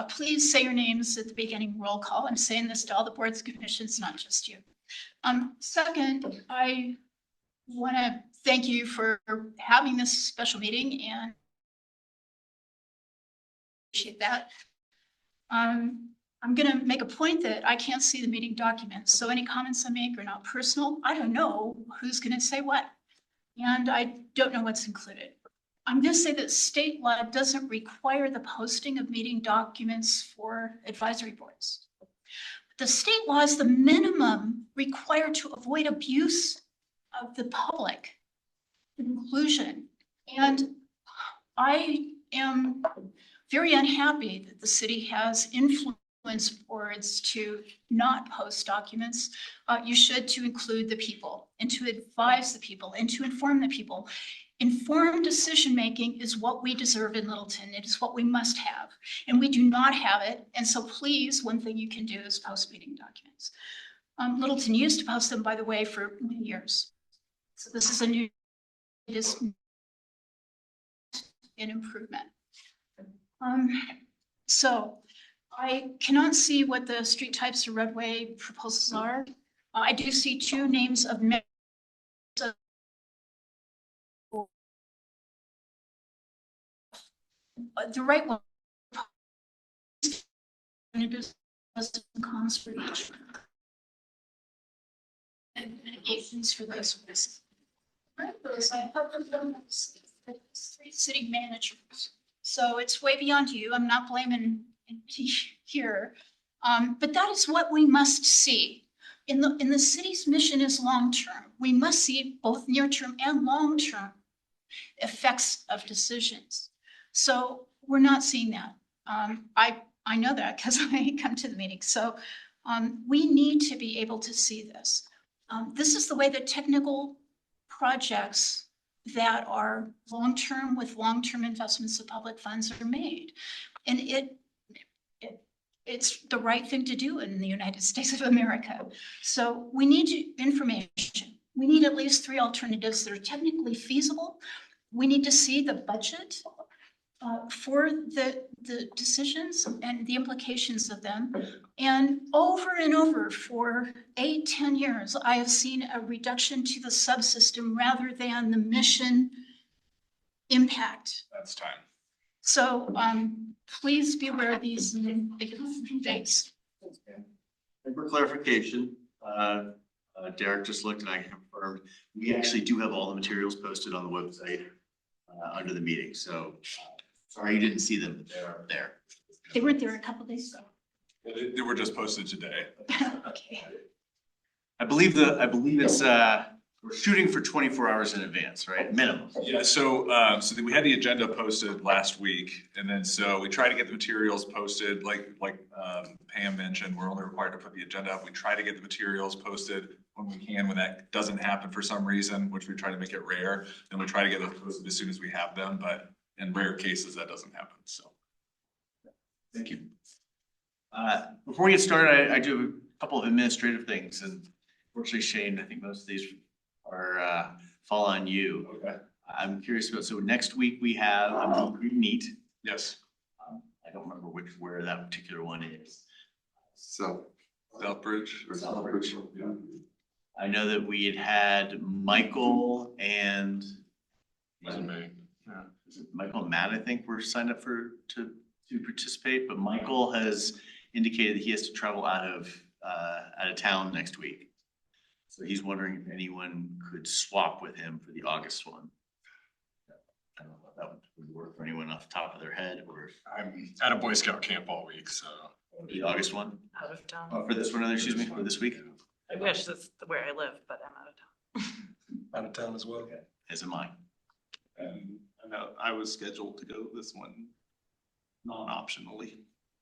please say your names at the beginning roll call. I'm saying this to all the boards and commissions, not just you. Second, I want to thank you for having this special meeting and appreciate that. I'm going to make a point that I can't see the meeting documents. So any comments I make are not personal. I don't know who's going to say what, and I don't know what's included. I'm going to say that state law doesn't require the posting of meeting documents for advisory boards. The state law is the minimum required to avoid abuse of the public inclusion. And I am very unhappy that the city has influenced boards to not post documents. You should to include the people and to advise the people and to inform the people. Informed decision-making is what we deserve in Littleton. It is what we must have, and we do not have it. And so please, one thing you can do is post meeting documents. Littleton used to post them, by the way, for many years. So this is it is an improvement. So I cannot see what the street types or roadway proposals are. I do see two names of members of the right one. Cons for each. And mitigations for those risks. I help them three city managers. So it's way beyond you. I'm not blaming anybody here. But that is what we must see. In the city's mission is long-term. We must see both near-term and long-term effects of decisions. So we're not seeing that. I know that because I come to the meeting. So we need to be able to see this. This is the way that technical projects that are long-term with long-term investments of public funds are made. And it's the right thing to do in the United States of America. So we need information. We need at least 3 alternatives that are technically feasible. We need to see the budget for the decisions and the implications of them. And over for 8-10 years, I have seen a reduction to the subsystem rather than the mission impact. That's time. So please be aware of these things. And for clarification, Derek just looked and I confirmed, we actually do have all the materials posted on the website under the meeting. So sorry you didn't see them, but they're there. They weren't there a couple of days ago. They were just posted today. Okay. I believe it's we're shooting for 24 hours in advance, right? Minimum. Yeah, so we had the agenda posted last week, and then so we try to get the materials posted, like Pam mentioned, we're only required to put the agenda up. We try to get the materials posted when we can. When that doesn't happen for some reason, which we try to make it rare, then we try to get them posted as soon as we have them, but in rare cases that doesn't happen, so. Thank you. Before we get started, I do have a couple of administrative things, and fortunately, Shane, I think most of these are fall on you. Okay. I'm curious about, so next week we have a meet and eat. Yes. I don't remember where that particular one is. So Southbridge. Yeah. I know that we had Michael and Michael and Matt, I think, were signed up to participate, but Michael has indicated that he has to travel out of town next week. So he's wondering if anyone could swap with him for the August one. I don't know if that would work for anyone off the top of their head, or I'm at a Boy Scout camp all week, so. the August one? Out of town. Oh, for this one, excuse me, for this week? I wish that's where I live, but I'm out of town. Out of town as well. Okay. As am I. I know I was scheduled to go this one non-optionally.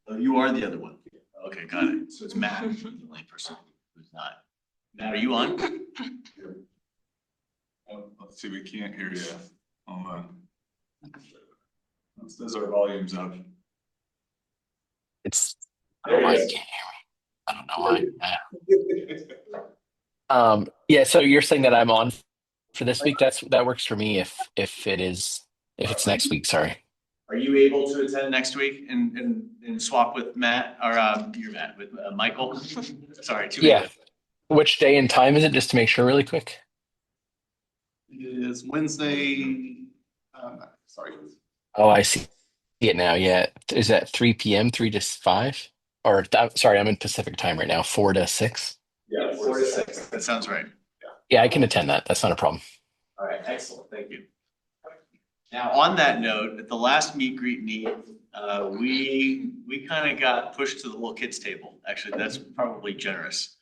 Oh, you are the other one. Okay, got it. So it's Matt, the only person who's not. Matt, are you on? Let's see, we can't hear you. Hold on. Those are volumes up. It's I don't know why you can't hear me. I don't know why. Yeah, so you're saying that I'm on for this week? That works for me if it's next week, sorry. Are you able to attend next week and swap with Matt or you're Matt with Michael? Sorry, too Yeah. many. Which day and time is it, just to make sure really quick? It is Wednesday, sorry. Oh, I see it now. Yeah. Is that 3 p.m., 3 to 5? Or, sorry, I'm in Pacific time right now, 4 to 6. Yeah, 4 to 6. That sounds right. Yeah, I can attend that. That's not a problem. All right, excellent. Thank you. Now, on that note, at the last meet greet meet, we kind of got pushed to the little kids table. Actually, that's probably generous.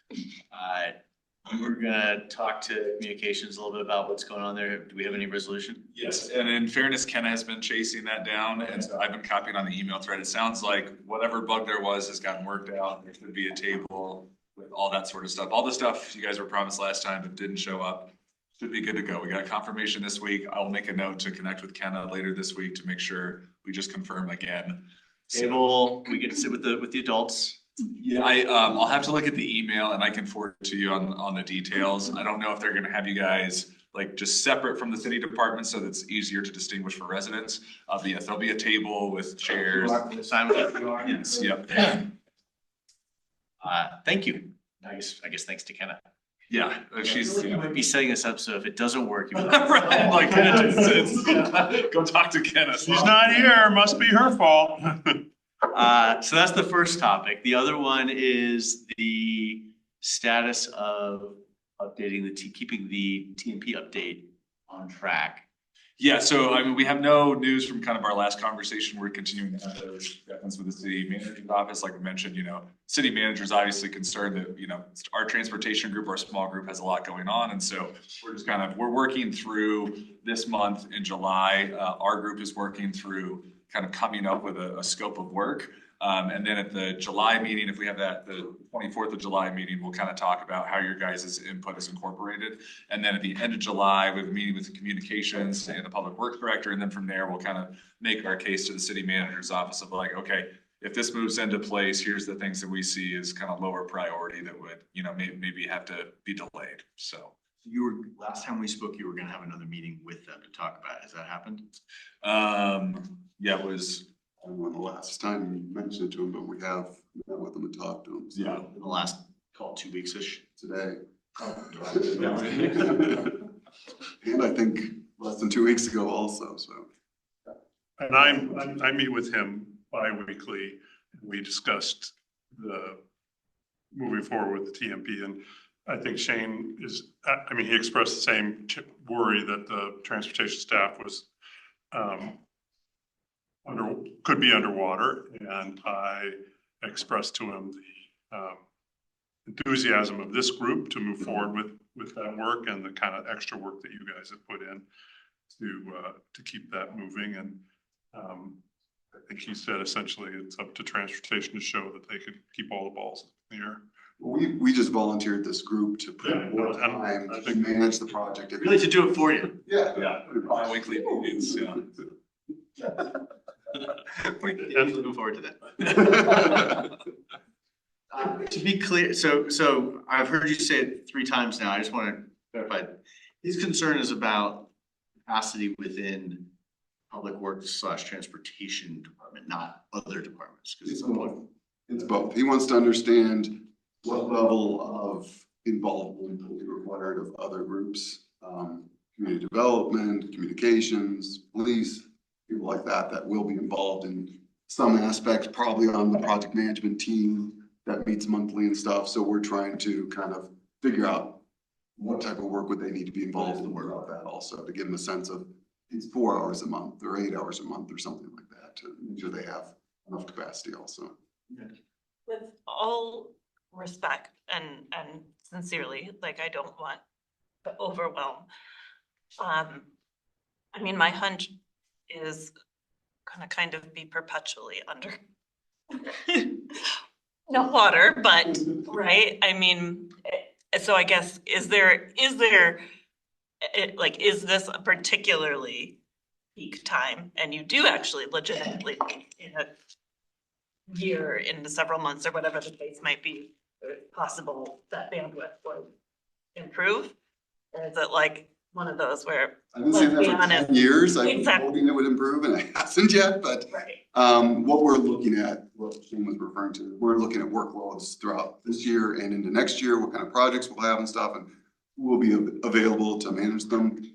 We're gonna talk to communications a little bit about what's going on there. Do we have any resolution? Yes, and in fairness, Kenna has been chasing that down, and so I've been copying on the email thread. It sounds like whatever bug there was has gotten worked out. There should be a table with all that sort of stuff. All the stuff you guys were promised last time but didn't show up should be good to go. We got confirmation this week. I'll make a note to connect with Kenna later this week to make sure we just confirm again. Table, we get to sit with the adults. Yeah, I'll have to look at the email and I can forward it to you on the details. I don't know if they're gonna have you guys like just separate from the city department so that's easier to distinguish for residents. But yes, there'll be a table with chairs. Simon, you are? Yes, yep. Thank you. I guess thanks to Kenna. Yeah, she's, You might be setting this up, so if it doesn't work, you. right, like, go talk to Kenna. She's not here, must be her fault. So that's the first topic. The other one is the status of updating keeping the TMP update on track. Yeah, so I mean, we have no news from kind of our last conversation. We're continuing to have those discussions with the city manager's office. Like we mentioned, city manager is obviously concerned that, our transportation group, our small group has a lot going on. And so we're just we're working through this month in July. Our group is working through kind of coming up with a scope of work. And then at the July meeting, if we have the 24th of July meeting, we'll kind of talk about how your guys' input is incorporated. And then at the end of July, we have a meeting with the communications and the public works director. And then from there, we'll kind of make our case to the city manager's office of like, okay, if this moves into place, here's the things that we see as kind of lower priority that would, maybe have to be delayed. So. Last time we spoke, you were gonna have another meeting with them to talk about it. Has that happened? Yeah, it was. I don't know when the last time you mentioned it to him, but we have met with him and talked to him. So Yeah. In the last, call 2 weeks-ish. today. And I think less than 2 weeks ago also, so. And I meet with him bi-weekly. We discussed the moving forward with the TMP, and I think Shane he expressed the same worry that the transportation staff was could be underwater, and I expressed to him the enthusiasm of this group to move forward with that work and the kind of extra work that you guys have put in to keep that moving. And I think he said essentially it's up to transportation to show that they could keep all the balls in the air. We just volunteered this group to put more time to manage the project. Really to do it for you. Yeah. Bi-weekly meetings, yeah. Looking forward to that. To be clear, so I've heard you say it 3 times now. I just want to clarify. His concern is about capacity within public works / transportation department, not other departments. It's both. He wants to understand what level of involvement will be required of other groups, community development, communications, police, people like that will be involved in some aspects, probably on the project management team that meets monthly and stuff. So we're trying to kind of figure out what type of work would they need to be involved in, work about that also, to give them a sense of it's 4 hours a month or 8 hours a month or something like that, to make sure they have enough capacity also. With all respect and sincerely, like I don't want to overwhelm. My hunch is gonna kind of be perpetually under no water, but right. So I guess is this a particularly peak time, and you do actually legitimately in a year, into several months or whatever the case might be, possible that bandwidth would improve? Or is it like one of those where, I've been saying let's that be for 10 honest. years. I've been Exactly. hoping it would improve and it hasn't yet, but right, what we're looking at, what Shane was referring to, we're looking at workloads throughout this year and into next year, what kind of projects we'll have and stuff, and who will be available to manage them.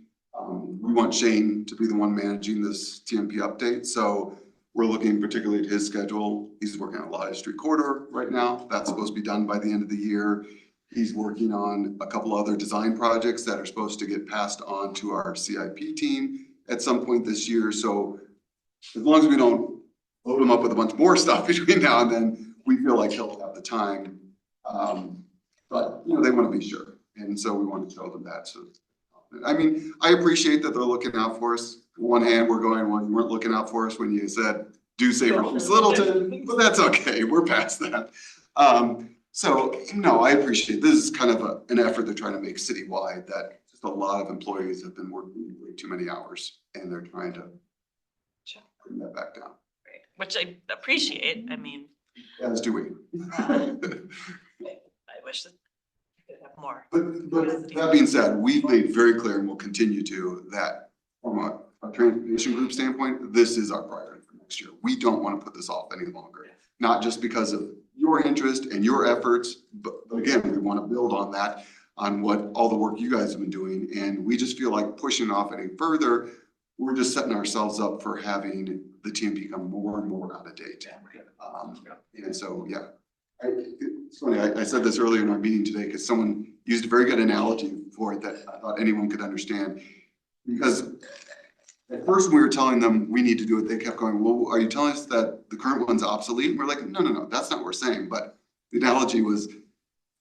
We want Shane to be the one managing this TMP update, so we're looking particularly at his schedule. He's working on Lottie Street Corridor right now. That's supposed to be done by the end of the year. He's working on a couple other design projects that are supposed to get passed on to our CIP team at some point this year. So as long as we don't load him up with a bunch more stuff between now and then, we feel like he'll have the time. But you know, they want to be sure. And so we want to show them that. So, I mean, I appreciate that they're looking out for us. On one hand, we're going, well, you weren't looking out for us when you said, do say Miss Littleton, but that's okay. We're past that. So, no, I appreciate, this is kind of an effort they're trying to make citywide, that just a lot of employees have been working way too many hours and they're trying to bring that back down. right, which I appreciate, I mean, As do we. I wish that I could have more. But that being said, we've made very clear and will continue to that from a transportation group standpoint, this is our priority for next year. We don't want to put this off any longer, not just because of your interest and your efforts, but again, we want to build on that, on what all the work you guys have been doing. And we just feel like pushing off any further, we're just setting ourselves up for having the TMP become more and more out of date. And so, yeah, it's funny, I said this earlier in our meeting today because someone used a very good analogy for it that I thought anyone could understand. Because at first when we were telling them we need to do it, they kept going, well, are you telling us that the current one's obsolete? And we're like, no, that's not what we're saying. But the analogy was,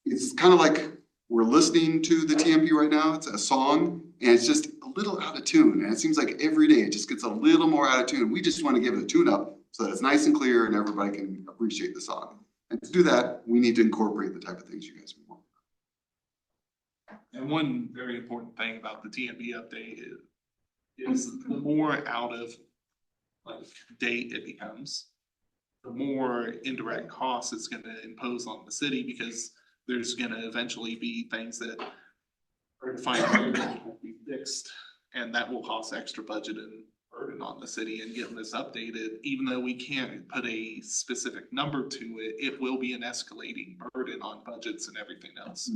it's kind of like we're listening to the TMP right now. It's a song and it's just a little out of tune. And it seems like every day it just gets a little more out of tune. We just want to give it a tune up so that it's nice and clear and everybody can appreciate the song. And to do that, we need to incorporate the type of things you guys want. And one very important thing about the TMB update is the more out of like date it becomes, the more indirect costs it's gonna impose on the city, because there's gonna eventually be things that are defined that will be fixed, and that will cost extra budget and burden on the city. And getting this updated, even though we can't put a specific number to it, it will be an escalating burden on budgets and everything else.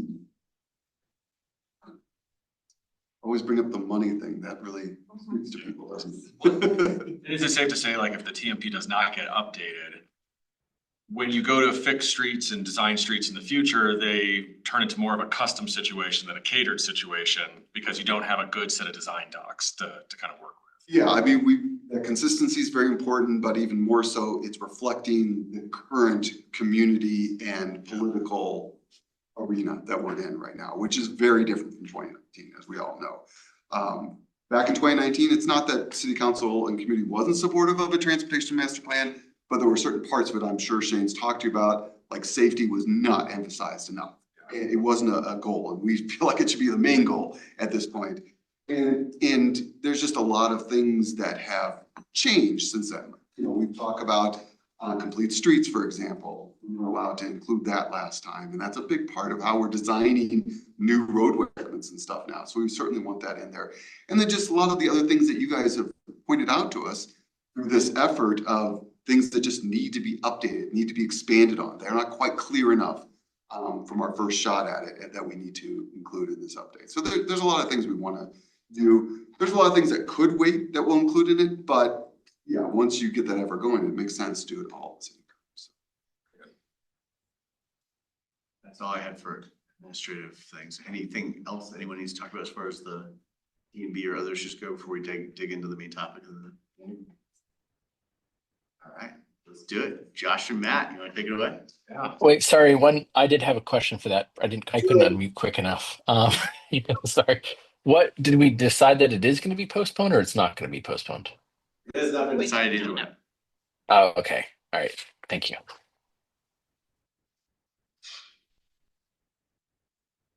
Always bring up the money thing. That really speaks to people, doesn't it? Is it safe to say, like, if the TMP does not get updated, when you go to fix streets and design streets in the future, they turn into more of a custom situation than a catered situation because you don't have a good set of design docs to kind of work with? Yeah, I mean, that consistency is very important, but even more so, it's reflecting the current community and political arena that we're in right now, which is very different from 2019, as we all know. Back in 2019, it's not that city council and community wasn't supportive of a transportation master plan, but there were certain parts of it I'm sure Shane's talked to you about, like safety was not emphasized enough. It wasn't a goal, and we feel like it should be the main goal at this point. And there's just a lot of things that have changed since then. You know, we talk about complete streets, for example. We were allowed to include that last time, and that's a big part of how we're designing new roadway segments and stuff now. So we certainly want that in there. And then just a lot of the other things that you guys have pointed out to us through this effort of things that just need to be updated, need to be expanded on. They're not quite clear enough from our first shot at it that we need to include in this update. So there's a lot of things we want to do. There's a lot of things that could wait that we'll include in it, but yeah, once you get that effort going, it makes sense to do it all at the same time. So. That's all I had for administrative things. Anything else anyone needs to talk about as far as the E&B or others just go before we dig into the main topic of the meeting? All right, let's do it. Josh and Matt, you want to take it away? Yeah. Wait, sorry. I did have a question for that. I couldn't unmute quick enough. Sorry. What did we decide that it is going to be postponed or it's not going to be postponed? It has not been decided either way. Oh, okay. All right. Thank you.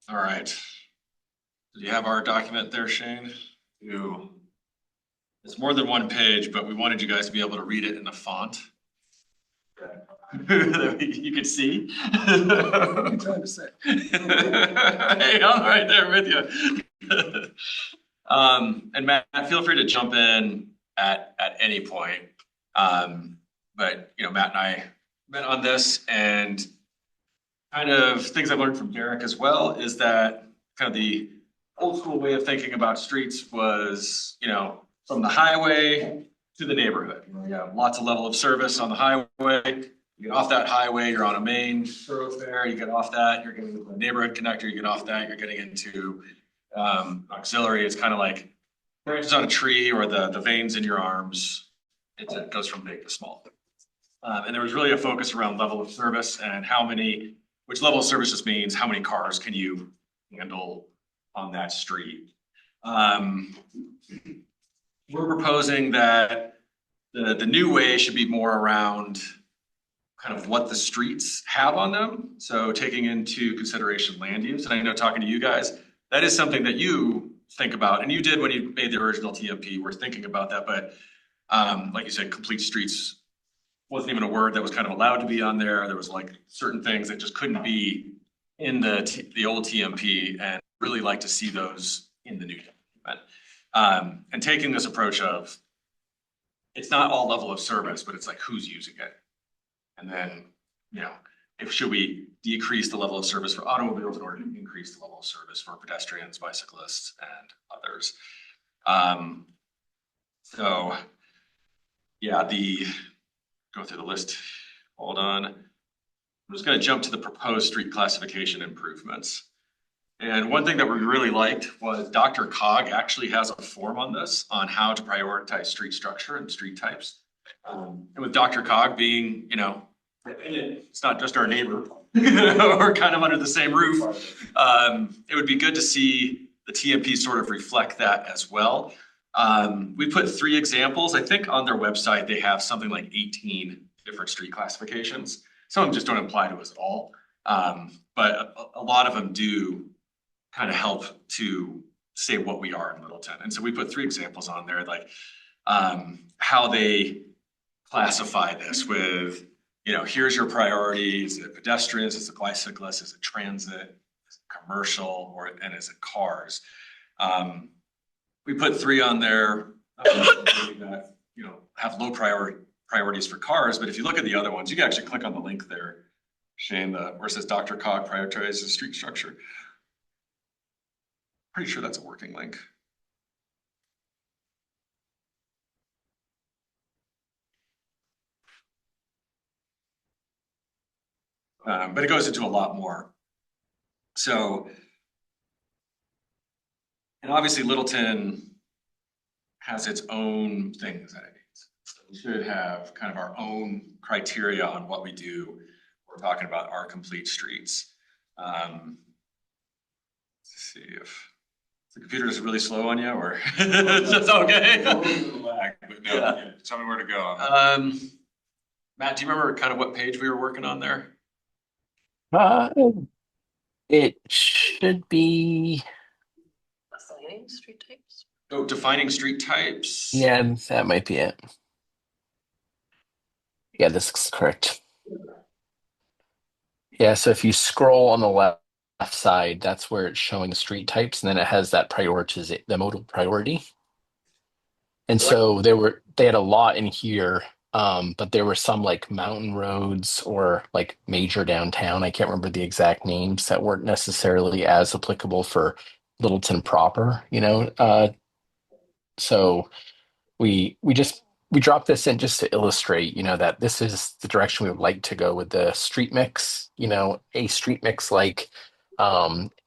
All right. Did you have our document there, Shane? It's more than one page, but we wanted you guys to be able to read it in a font that you could see. What are you trying to say? Hey, I'm right there with you. And Matt, feel free to jump in at any point. But you know, Matt and I met on this, and kind of things I've learned from Derek as well is that kind of the old school way of thinking about streets was, you know, from the highway to the neighborhood. You have lots of level of service on the highway. You get off that highway, you're on a main thoroughfare. You get off that, you're getting a neighborhood connector. You get off that, you're getting into auxiliary. It's kind of like branches on a tree or the veins in your arms. It goes from big to small. And there was really a focus around level of service and which level of service just means how many cars can you handle on that street. We're proposing that the new way should be more around kind of what the streets have on them. So taking into consideration land use. And I know talking to you guys, that is something that you think about, and you did when you made the original TMP, we're thinking about that. But like you said, complete streets wasn't even a word that was kind of allowed to be on there. There was like certain things that just couldn't be in the old TMP, and really like to see those in the new document. And taking this approach of, it's not all level of service, but it's like who's using it. And then, you know, should we decrease the level of service for automobiles in order to increase the level of service for pedestrians, bicyclists, and others. So yeah, go through the list. Hold on. I'm just going to jump to the proposed street classification improvements. And one thing that we really liked was Dr. Cog actually has a form on this on how to prioritize street structure and street types. And with Dr. Cog being, you know, it's not just our neighbor, we're kind of under the same roof. It would be good to see the TMP sort of reflect that as well. We put 3 examples. I think on their website, they have something like 18 different street classifications. Some of them just don't apply to us at all. But a lot of them do kind of help to say what we are in Littleton. And so we put 3 examples on there, like how they classify this with, you know, here's your priority. Is it pedestrians? Is it bicyclists? Is it transit? Is it commercial? And is it cars? We put 3 on there that, you know, have low priorities for cars. But if you look at the other ones, you can actually click on the link there, Shane, where it says Dr. Cog prioritizes street structure. Pretty sure that's a working link. But it goes into a lot more. So, and obviously Littleton has its own things that it needs. So we should have kind of our own criteria on what we do. We're talking about our complete streets. Let's see if the computer is really slow on you, or it's just okay. But no, Yeah. tell me where to go. Matt, do you remember kind of what page we were working on there? It should be. Assigning street types. Oh, defining street types. Yeah, that might be it. Yeah, this is correct. Yeah, so if you scroll on the left side, that's where it's showing the street types, and then it has that the modal priority. And so they had a lot in here, but there were some like mountain roads or like major downtown. I can't remember the exact names that weren't necessarily as applicable for Littleton proper, you know. So we dropped this in just to illustrate, you know, that this is the direction we would like to go with the street mix, you know, a street mix like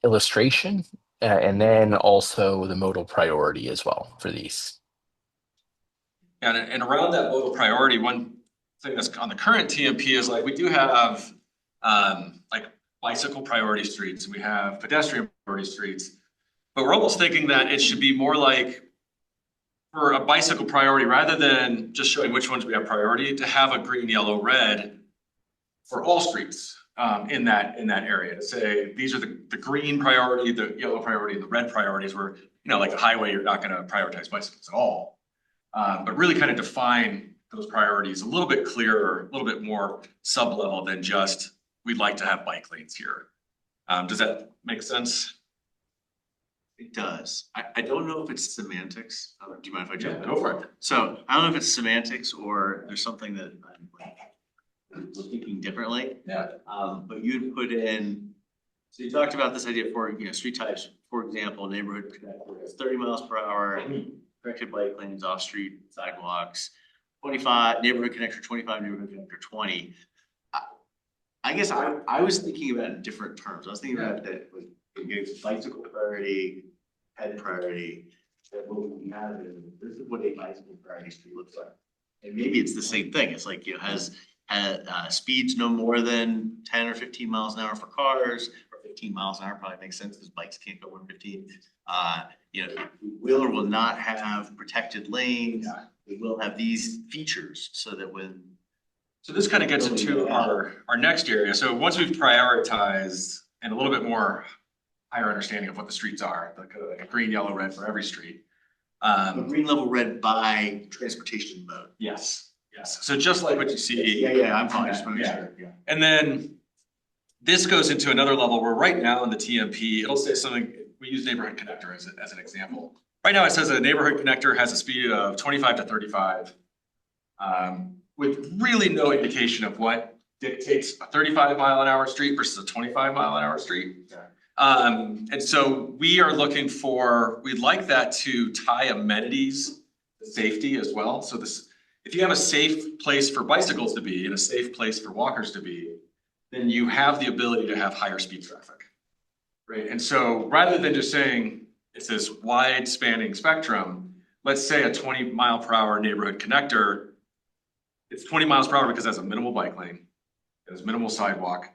illustration, and then also the modal priority as well for these. And around that modal priority, one thing that's on the current TMP is like we do have like bicycle priority streets, and we have pedestrian priority streets, but we're almost thinking that it should be more like for a bicycle priority, rather than just showing which ones we have priority, to have a green, yellow, red for all streets in that area. To say these are the green priority, the yellow priority, and the red priorities. Where, you know, like a highway, you're not going to prioritize bicycles at all. But really kind of define those priorities a little bit clearer, a little bit more sub-level than just, we'd like to have bike lanes here. Does that make sense? It does. I don't know if it's semantics. Do you mind if I jump in? Go for it. So I don't know if it's semantics or there's something that I'm thinking differently. Yeah. But you'd put in, so you talked about this idea for, street types, for example, neighborhood connector has 30 miles per hour, corrected bike lanes, off-street sidewalks, 25, neighborhood connector 25, neighborhood connector 20. I guess I was thinking about it in different terms. I was thinking about that with bicycle priority, head priority, that what we have is, this is what a bicycle priority street looks like. And maybe it's the same thing. It's like, has speeds no more than 10 or 15 miles an hour for cars, or 15 miles an hour probably makes sense because bikes can't go over 15. Will or will not have protected lanes. It will have these features so that when. So this kind of gets into our next area. So once we've prioritized and a little bit more higher understanding of what the streets are, like a green, yellow, red for every street. Green, level, red by transportation mode. Yes. So just like what you see. Yeah, I'm fine. Just making Yeah. sure, yeah. And then this goes into another level where right now in the TMP, it'll say something, we use neighborhood connector as an example. Right now it says a neighborhood connector has a speed of 25 to 35. With really no indication of what dictates a 35-mile-an-hour street versus a 25-mile-an-hour street. And so we are looking for, we'd like that to tie amenities to safety as well. So if you have a safe place for bicycles to be and a safe place for walkers to be, then you have the ability to have higher speed traffic, right? And so rather than just saying it's this wide spanning spectrum, let's say a 20-mile-per-hour neighborhood connector, it's 20 miles per hour because it has a minimal bike lane, it has minimal sidewalk.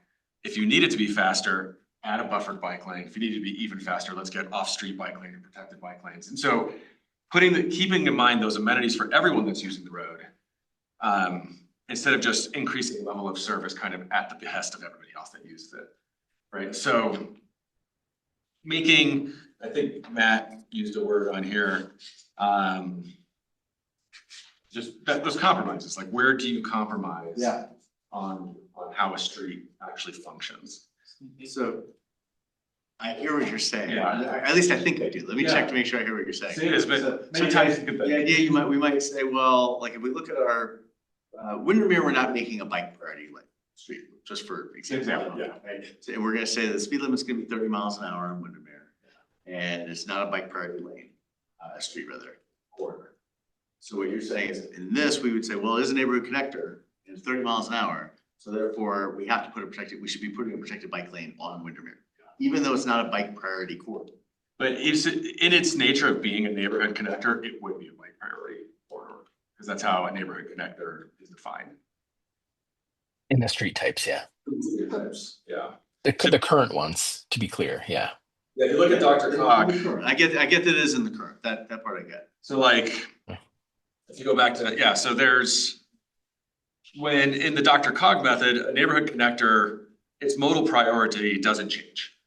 If you need it to be faster, add a buffered bike lane. If you need it to be even faster, let's get off-street bike lane and protected bike lanes. And so keeping in mind those amenities for everyone that's using the road, instead of just increasing the level of service kind of at the behest of everybody else that uses it, right? So I think Matt used a word on here, just those compromises, like where do you compromise on how a street actually functions? So I hear what you're saying. Yeah. At least I think I do. Let me check to make sure I hear what you're saying. It is, but many times you could The idea we might say, well, like if we look at our Windermere, we're not making a bike priority lane street, just for example. Yeah. Right? So, and we're gonna say the speed limit's gonna be 30 miles an hour on Windermere. And it's not a bike priority lane, street rather, corridor. So what you're saying is in this, we would say, well, it is a neighborhood connector and it's 30 miles an hour. So therefore we have to we should be putting a protected bike lane on Windermere, even though it's not a bike priority corridor. But in its nature of being a neighborhood connector, it would be a bike priority corridor, because that's how a neighborhood connector is defined. In the street types, yeah. Yeah. The current ones, to be clear, yeah. Yeah, if you look at Dr. Cog. I get that it is in the current, that part I get. So like, if you go back to, so there's, when in the Dr. Cog method, a neighborhood connector, its modal priority doesn't change.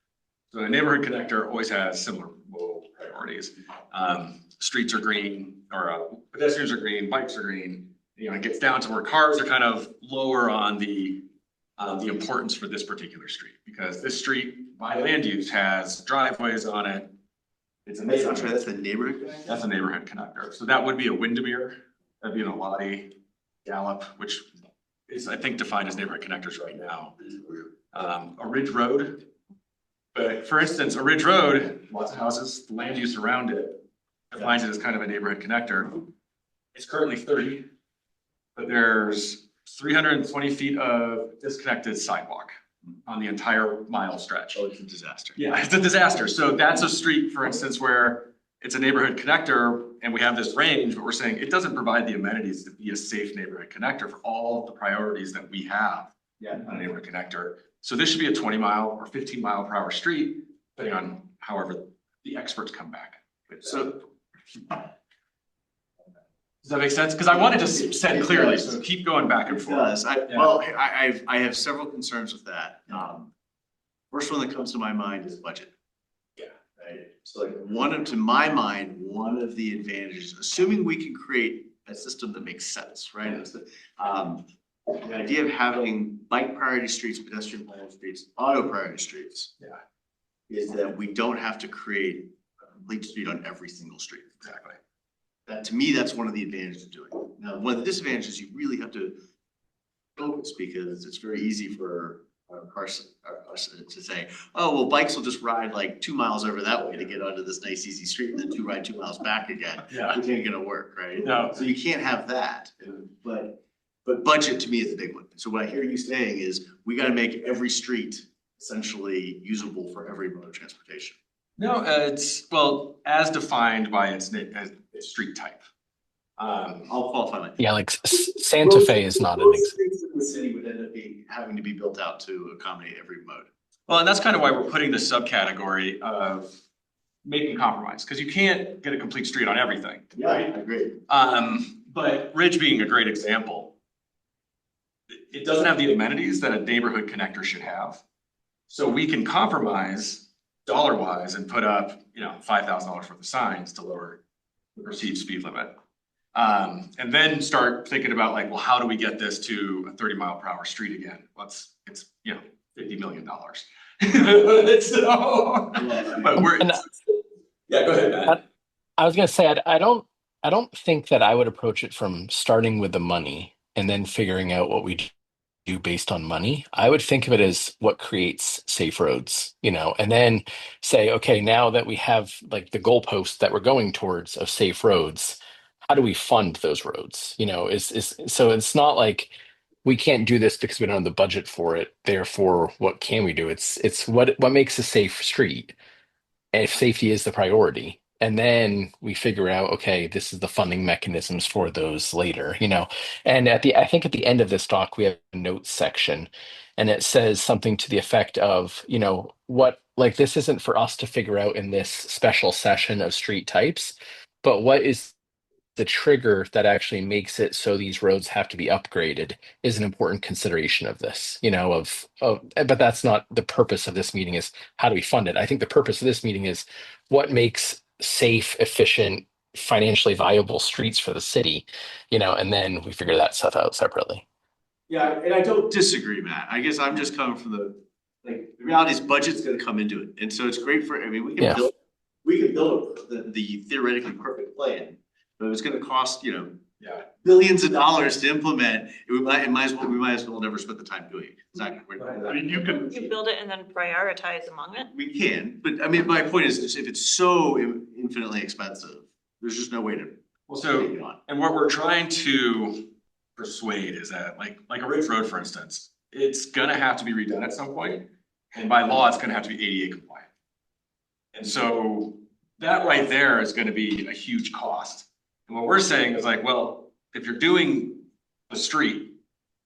So a neighborhood connector always has similar modal priorities. Streets are green, or pedestrians are green, bikes are green. It gets down to where cars are kind of lower on the importance for this particular street, because this street by land use has driveways on it. It's a That's the neighborhood connector? That's a neighborhood connector. So that would be a Windermere, that'd be an Elati, Gallup, which is, I think, defined as neighborhood connectors right now. A Ridge Road. But for instance, a Ridge Road, lots of houses, the land use around it defines it as kind of a neighborhood connector. It's currently 30, but there's 320 feet of disconnected sidewalk on the entire mile stretch. Oh, it's a disaster. Yeah, it's a disaster. So that's a street, for instance, where it's a neighborhood connector and we have this range, but we're saying it doesn't provide the amenities to be a safe neighborhood connector for all of the priorities that we have on a neighborhood connector. So this should be a 20-mile or 15-mile-per-hour street, depending on however the experts come back. So does that make sense? Because I wanted to say clearly, so keep going back and it forth. does. I have several concerns with that. First one that comes to my mind is budget. Yeah. Right. So like to my mind, one of the advantages, assuming we can create a system that makes sense, right? It's the idea of having bike priority streets, pedestrian priority streets, auto priority streets. Yeah. Is that we don't have to create a complete street on every single street. Exactly. That, to me, that's one of the advantages of doing it. Now, one of the disadvantages, you really have to focus because it's very easy for us to say, oh, well, bikes will just ride like 2 miles over that way to get onto this nice easy street and then ride 2 miles back again. Yeah. Which ain't gonna work, right? No. So you can't have that, but budget to me is a big one. So what I hear you saying is we gotta make every street essentially usable for every mode of transportation. No, it's, well, as defined by its street type. I'll qualify that. Yeah, like Santa Fe is not an Most example. streets in the city would end up having to be built out to accommodate every mode. Well, and that's kind of why we're putting the subcategory of making compromise, because you can't get a complete street on everything. Yeah, I agree. But Ridge being a great example, it doesn't have the amenities that a neighborhood connector should have. So we can compromise dollar wise and put up, $5,000 worth of signs to lower the perceived speed limit. And then start thinking about like, well, how do we get this to a 30-mile-per-hour street again? It's $50 million. So, but we're, yeah, go ahead, Matt. I was gonna say I don't think that I would approach it from starting with the money and then figuring out what we do based on money. I would think of it as what creates safe roads, and then say, okay, now that we have like the goalpost that we're going towards of safe roads, how do we fund those roads? So it's not like we can't do this because we don't have the budget for it. Therefore, what can we do? It's what makes a safe street, and if safety is the priority. And then we figure out, okay, this is the funding mechanisms for those later, And I think at the end of this doc, we have a notes section, and it says something to the effect of, what, like, this isn't for us to figure out in this special session of street types, but what is the trigger that actually makes it so these roads have to be upgraded is an important consideration of this, but that's not the purpose of this meeting. Is how do we fund it? I think the purpose of this meeting is what makes safe, efficient, financially viable streets for the city, and then we figure that stuff out separately. Yeah, and I don't disagree, Matt. I guess I'm just coming from the reality is budget's gonna come into it. And so it's great we can build the theoretically perfect plan, but it's gonna cost, billions of dollars to implement. We might as well never spend the time doing it. It's not I mean, you can, You build it and then prioritize among it. We can, but I mean, my point is if it's so infinitely expensive, there's just no way to take it on. And what we're trying to persuade is that like a Ridge Road, for instance, it's gonna have to be redone at some point. And by law, it's gonna have to be ADA compliant. And so that right there is gonna be a huge cost. And what we're saying is like, well, if you're doing the street,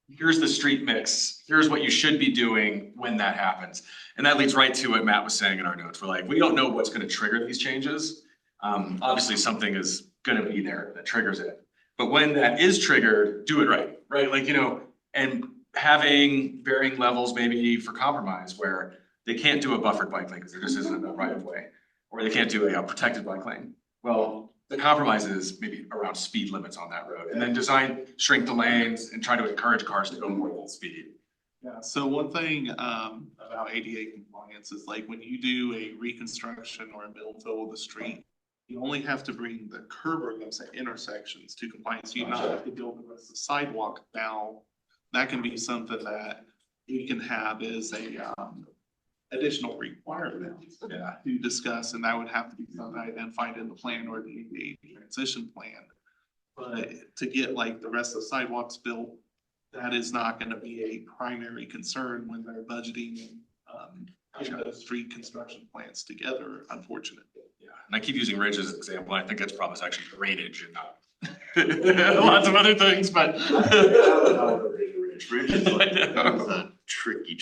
here's the street mix, here's what you should be doing when that happens. And that leads right to what Matt was saying in our notes. We're like, we don't know what's gonna trigger these changes. Obviously something is gonna be there that triggers it. But when that is triggered, do it right? Like, and having varying levels maybe for compromise where they can't do a buffered bike lane because there just isn't a right of way, or they can't do a protected bike lane. Well, the compromise is maybe around speed limits on that road, and then shrink the lanes and try to encourage cars to go more than speed. Yeah, so one thing about ADA compliance is like when you do a reconstruction or a build fill of the street, you only have to bring the curb ramps at intersections to compliance. You not have to build the rest of the sidewalk. Now, that can be something that you can have as a additional requirement to discuss, and that would have to be something identified in the plan or the ADA transition plan. But to get like the rest of the sidewalks built, that is not going to be a primary concern when they're budgeting and the street construction plans together, unfortunately. Yeah, and I keep using Ridge as an example. I think its problem is actually drainage and not lots of other things, but. Ridge is a tricky.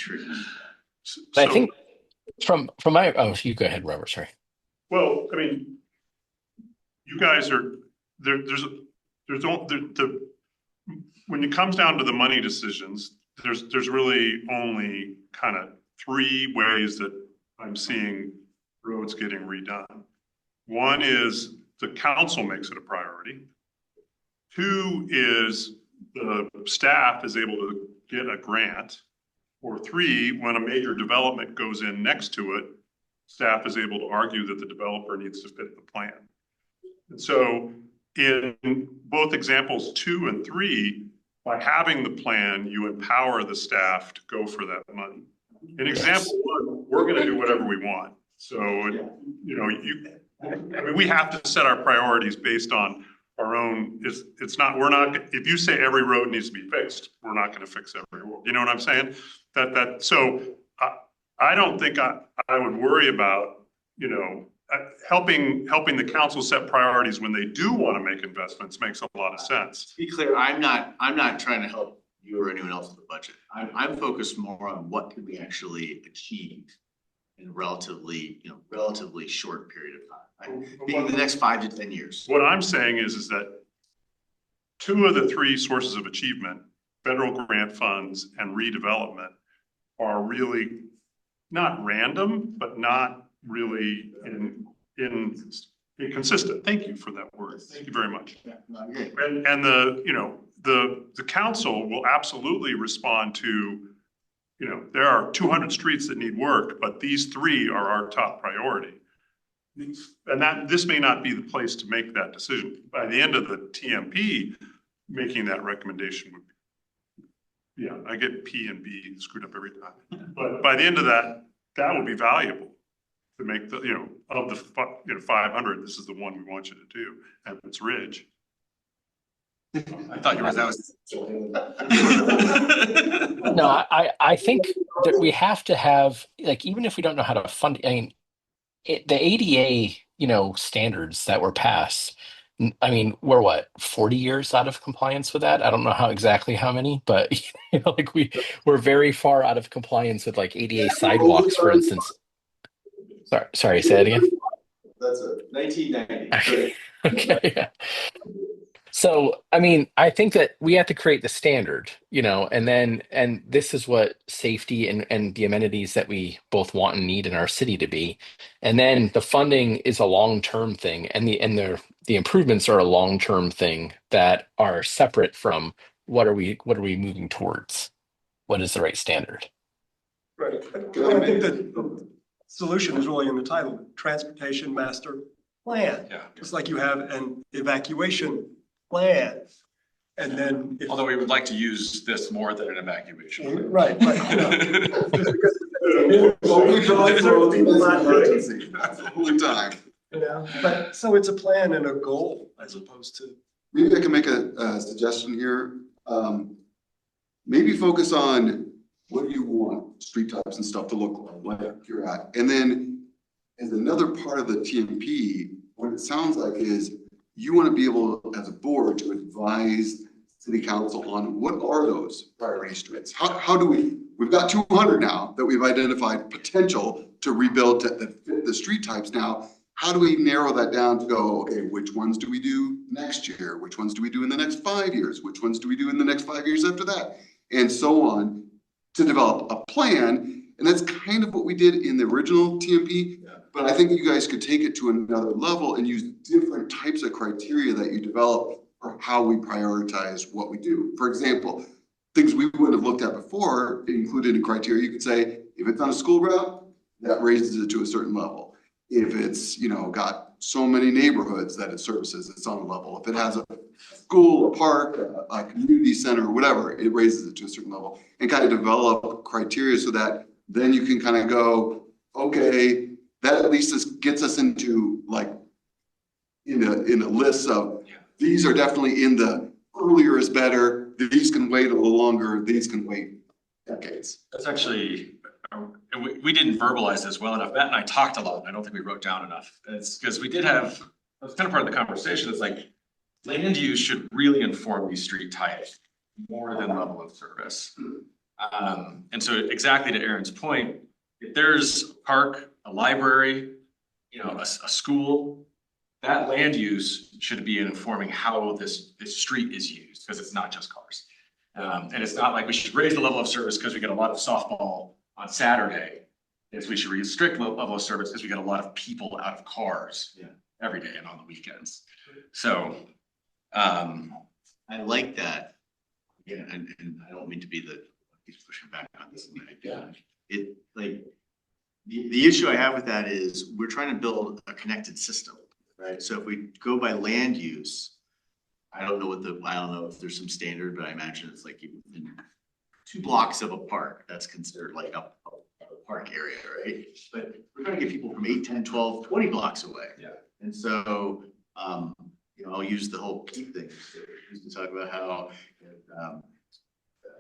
But I think from my, you go ahead, Robert, sorry. well, I mean, you guys are, when it comes down to the money decisions, there's really only kind of 3 ways that I'm seeing roads getting redone. One is the council makes it a priority. 2 is the staff is able to get a grant. Or 3, when a major development goes in next to it, staff is able to argue that the developer needs to fit the plan. And so in both examples 2 and 3, by having the plan, you empower the staff to go for that money. In example 1, we're going to do whatever we want. So, I mean, we have to set our priorities based on our own, it's not, if you say every road needs to be fixed, we're not going to fix every road. You know what I'm saying? So I don't think I would worry about, helping the council set priorities when they do want to make investments makes a lot of sense. To be clear, I'm not trying to help you or anyone else with the budget. I'm focused more on what can we actually achieve in a relatively short period of time, being the next 5 to 10 years. What I'm saying is that 2 of the 3 sources of achievement, federal grant funds and redevelopment, are really not random, but not really inconsistent. Thank you for that word. Thank you very much. And the council will absolutely respond to, there are 200 streets that need work, but these 3 are our top priority. And this may not be the place to make that decision. By the end of the TMP, making that recommendation would be, I get P and B screwed up every time. But by the end of that would be valuable to make the, of the 500, this is the one we want you to do, and it's Ridge. I thought that was. No, I think that we have to have, like, even if we don't know how to fund, I mean, the ADA, standards that were passed, I mean, we're what, 40 years out of compliance with that? I don't know exactly how many, but like we're very far out of compliance with like ADA sidewalks, for instance. Sorry, say that again. That's it. 1990. Okay. Okay. Yeah. So, I mean, I think that we have to create the standard, and this is what safety and the amenities that we both want and need in our city to be. And then the funding is a long-term thing, and the improvements are a long-term thing that are separate from what are we moving towards? What is the right standard? Right. I think the solution is really in the title, Transportation Master Plan. Yeah. Just like you have an evacuation plan. And then Although we would like to use this more than an evacuation. Right. Only time. But so it's a plan and a goal as opposed to. Maybe I can make a suggestion here. Maybe focus on what you want street types and stuff to look like you're at. And then as another part of the TMP, what it sounds like is you want to be able, as a board, to advise city council on what are those priority streets? How do we've got 200 now that we've identified potential to rebuild that fit the street types now. How do we narrow that down to go, okay, which ones do we do next year? Which ones do we do in the next 5 years? Which ones do we do in the next 5 years after that? And so on, to develop a plan. And that's kind of what we did in the original TMP. But I think you guys could take it to another level and use different types of criteria that you develop for how we prioritize what we do. For example, things we wouldn't have looked at before included in criteria. You could say, if it's on a school route, that raises it to a certain level. If it's, got so many neighborhoods that it services, it's on a level. If it has a school, a park, a community center, whatever, it raises it to a certain level, and kind of develop criteria so that then you can kind of go, okay, that at least gets us into like in a list of these are definitely in the earlier is better. These can wait a little longer. These can wait decades. That's actually, we didn't verbalize this well enough. Matt and I talked a lot. I don't think we wrote down enough. It's because we did have, that's kind of part of the conversation. It's like land use should really inform these street types more than level of service. And so exactly to Aaron's point, if there's a park, a library, a school, that land use should be informing how this street is used, because it's not just cars. And it's not like we should raise the level of service because we get a lot of softball on Saturday. It's we should restrict level of service because we get a lot of people out of cars every day and on the weekends. So I like that. Yeah, and I don't mean to be the he's pushing back on this. It like The issue I have with that is we're trying to build a connected system, right? So if we go by land use, I don't know if there's some standard, but I imagine it's like even in 2 blocks of a park, that's considered like a park area, right? But we're trying to get people from 8, 10, 12, 20 blocks away. Yeah. And so, I'll use the whole key thing. We used to talk about how,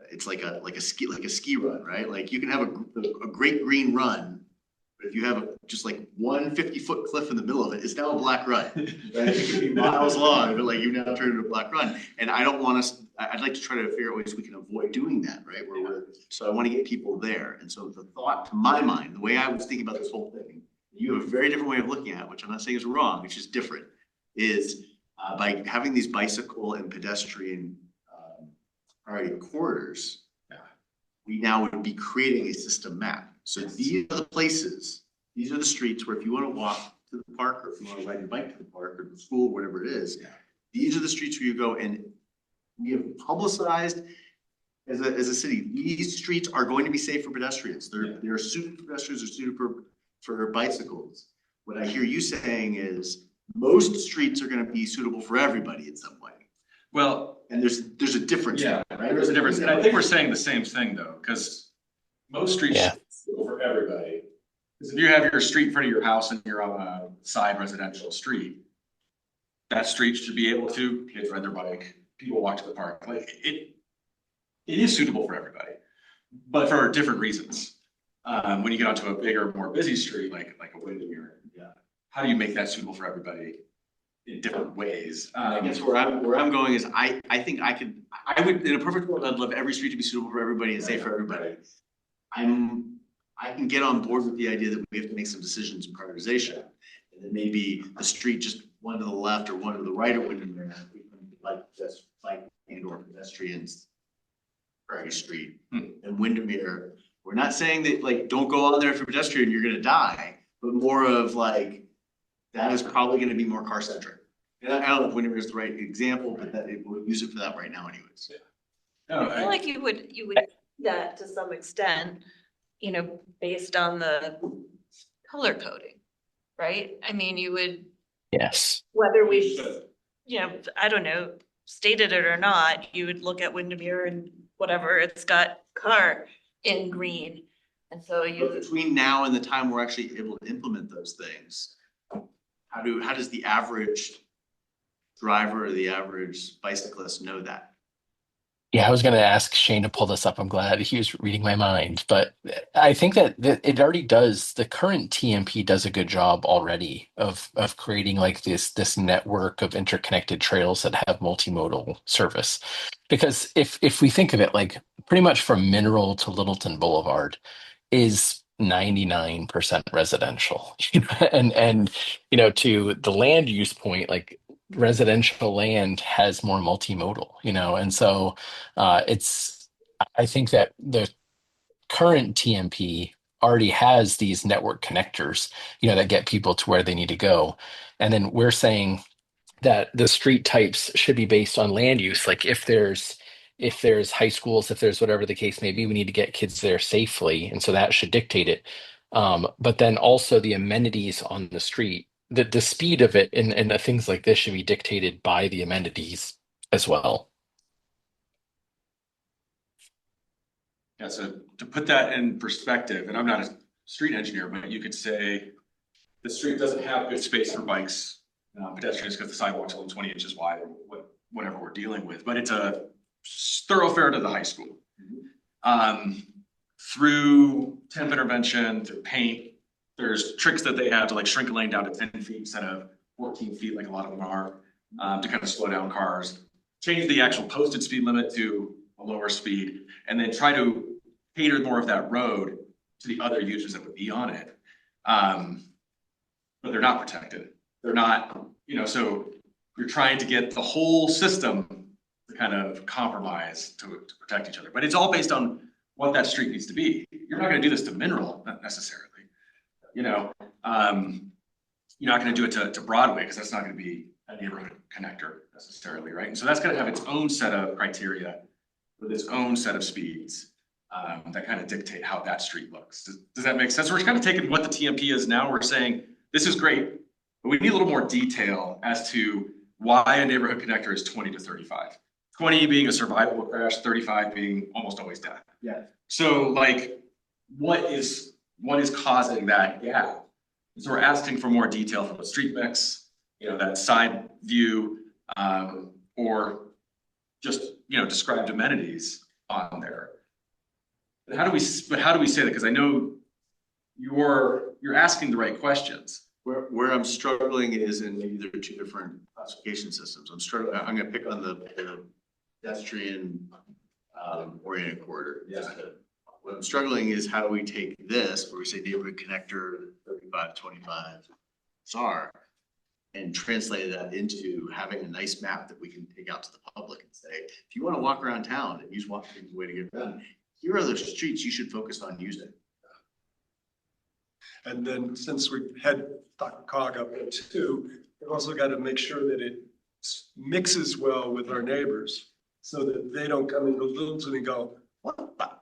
it's like a ski run, right? Like you can have a great green run, but if you have just like 1 50-foot cliff in the middle of it, it's now a black run. Right? It could be miles long, but like you've now turned it into a black run. And I don't want us, I'd like to try to figure out ways we can avoid doing that, right? So I want to get people there. And so the thought to my mind, the way I was thinking about this whole thing, you have a very different way of looking at it, which I'm not saying is wrong, it's just different, is by having these bicycle and pedestrian priority corridors, we now would be creating a system map. So these are the places, these are the streets where if you want to walk to the park, or if you want to ride your bike to the park or to school, whatever it is, these are the streets where you go. And we have publicized as a city, these streets are going to be safe for pedestrians. They're suited for pedestrians, they're suited for bicycles. What I hear you saying is most streets are going to be suitable for everybody in some way. Well, and there's a difference. Yeah, right? There's a difference. And I think we're saying the same thing though, because most streets Yeah. should be suitable for everybody. Because if you have your street in front of your house and you're on a side residential street, that street should be able to, kids ride their bike, people walk to the park. Like it is suitable for everybody, but for different reasons. When you get onto a bigger, more busy street, like a Windermere, how do you make that suitable for everybody in different ways? I guess where I'm going is I think I would, in a perfect world, I'd love every street to be suitable for everybody and safe for everybody. I can get on board with the idea that we have to make some decisions in prioritization. And then maybe the street just one to the left or one to the right of Windermere, like just bike and or pedestrians. Prairie Street and Windermere. We're not saying that like don't go on there for pedestrian, you're gonna die, but more of like that is probably gonna be more car centric. And I don't know if Windermere is the right example, but we'll use it for that right now anyways. No, I feel like you would do that to some extent, based on the color coding, right? I mean, you would, Yes. whether we, I don't know, stated it or not, you would look at Windermere and whatever, it's got car in green. And so But between now and the time we're actually able to implement those things, how does the average driver or the average bicyclist know that? Yeah, I was going to ask Shane to pull this up. I'm glad he was reading my mind. But I think that it already does. The current TMP does a good job already of creating like this network of interconnected trails that have multimodal service. Because if we think of it, like pretty much from Mineral to Littleton Boulevard is 99% residential. And to the land use point, like residential land has more multimodal, and so I think that the current TMP already has these network connectors, that get people to where they need to go. And then we're saying that the street types should be based on land use. Like if there's high schools, if there's whatever the case may be, we need to get kids there safely. And so that should dictate it. But then also the amenities on the street, the speed of it and the things like this should be dictated by the amenities as well. Yeah, so to put that in perspective, and I'm not a street engineer, but you could say the street doesn't have good space for bikes, pedestrians, because the sidewalk's only 20 inches wide, or whatever we're dealing with, but it's a thoroughfare to the high school. Through temp intervention, through paint, there's tricks that they have to like shrink a lane down to 10 feet instead of 14 feet like a lot of them are, to kind of slow down cars, change the actual posted speed limit to a lower speed, and then try to cater more of that road to the other users that would be on it. But they're not protected. They're not, so you're trying to get the whole system to kind of compromise to protect each other. But it's all based on what that street needs to be. You're not going to do this to Mineral, not necessarily. You're not going to do it to Broadway because that's not going to be a neighborhood connector necessarily, right? And so that's going to have its own set of criteria with its own set of speeds. that kind of dictate how that street looks. Does that make sense? We're kind of taking what the TMP is now, we're saying, this is great, but we need a little more detail as to why a neighborhood connector is 20 to 35. 20 being a survivable crash, 35 being almost always death. Yeah. So like, what is causing that gap? So we're asking for more detail from the street mix, that side view, or just, described amenities on there. But how do we say that? Because I know you're asking the right questions. Where I'm struggling is in maybe there are two different classification systems. I'm gonna pick on the pedestrian oriented corridor. Yeah. What I'm struggling is how do we take this, where we say neighborhood connector 3525 SAR, and translate that into having a nice map that we can take out to the public and say, if you want to walk around town and use walking as a way to get done, here are the streets you should focus on using. And then since we had Dr. Cog up there too, we've also got to make sure that it mixes well with our neighbors so that they don't come into Littleton and go, what the?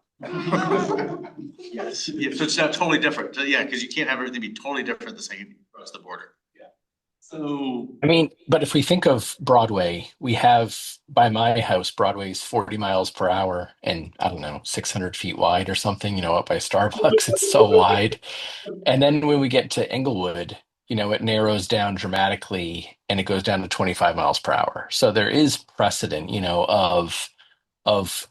Yes, yeah, so it's not totally different. So, yeah, because you can't have everything be totally different the second you cross the border. So, I mean, but if we think of Broadway, we have by my house, Broadway's 40 miles per hour and I don't know, 600 feet wide or something, up by Starbucks. It's so wide. And then when we get to Englewood, it narrows down dramatically and it goes down to 25 miles per hour. So there is precedent, of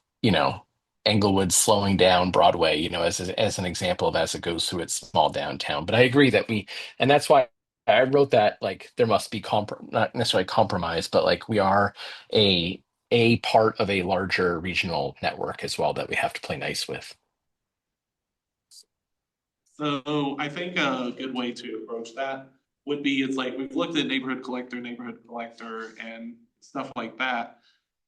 Englewood slowing down Broadway, as an example of as it goes through its small downtown. But I agree that and that's why I wrote that like there must be not necessarily compromise, but like we are a part of a larger regional network as well that we have to play nice with. so I think a good way to approach that would be, it's like, we've looked at neighborhood collector and stuff like that.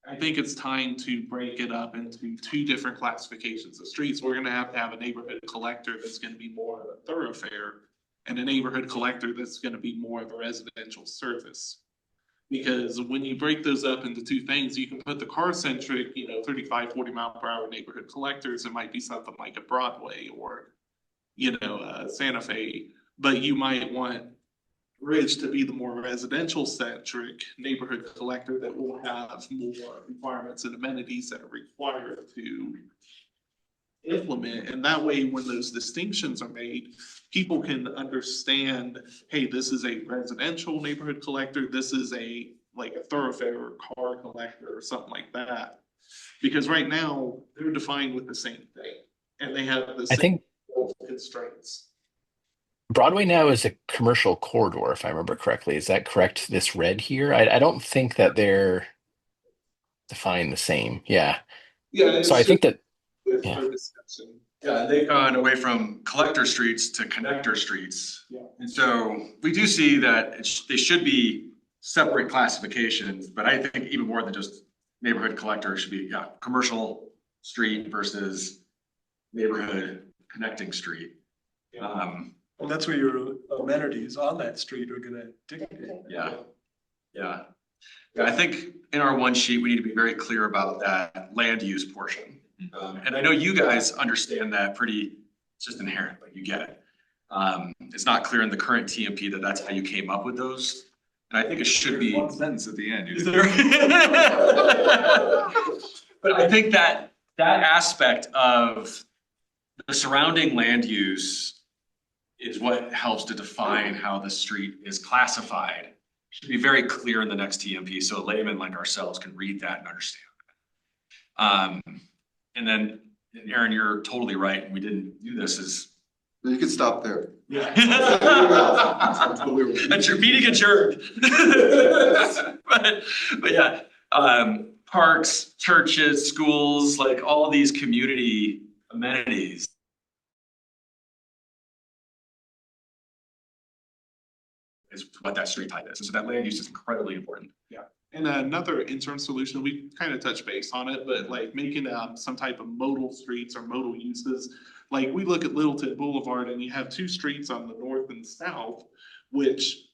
I think it's time to break it up into two different classifications of streets. We're gonna have to have a neighborhood collector that's gonna be more of a thoroughfare and a neighborhood collector that's gonna be more of a residential service. Because when you break those up into two things, you can put the car centric, 35, 40 mile per hour neighborhood collectors. It might be something like a Broadway or, Santa Fe, but you might want Ridge to be the more residential centric neighborhood collector that will have more requirements and amenities that are required to implement. And that way, when those distinctions are made, people can understand, hey, this is a residential neighborhood collector, this is a thoroughfare car collector or something like that. Because right now, they're defined with the same thing and they have the I same think constraints. Broadway now is a commercial corridor, if I remember correctly. Is that correct? This red here? I don't think that they're defined the same. Yeah. Yeah, So it's I just think that, yeah. for discussion. Yeah, they've gone away from collector streets to connector streets. Yeah. And so we do see that they should be separate classifications, but I think even more than just neighborhood collector should be, commercial street versus neighborhood connecting street. And that's where your amenities on that street are gonna dictate. Yeah. I think in our one sheet, we need to be very clear about that land use portion. And I know you guys understand that it's just inherent, but you get it. It's not clear in the current TMP that that's how you came up with those. And I think it should be. One sentence at the end. Is there? But I think that aspect of the surrounding land use is what helps to define how the street is classified. Should be very clear in the next TMP so a layman like ourselves can read that and understand. And then, Aaron, you're totally right. And we didn't do this You can stop there. Yeah. Totally right. That's your meeting adjourned. but yeah, parks, churches, schools, like all these community amenities. Is what that street type is. And so that land use is incredibly important. Yeah. And another interim solution, we kind of touched base on it, but making some type of modal streets or modal uses. Like we look at Littleton Boulevard and you have two streets on the north and south, which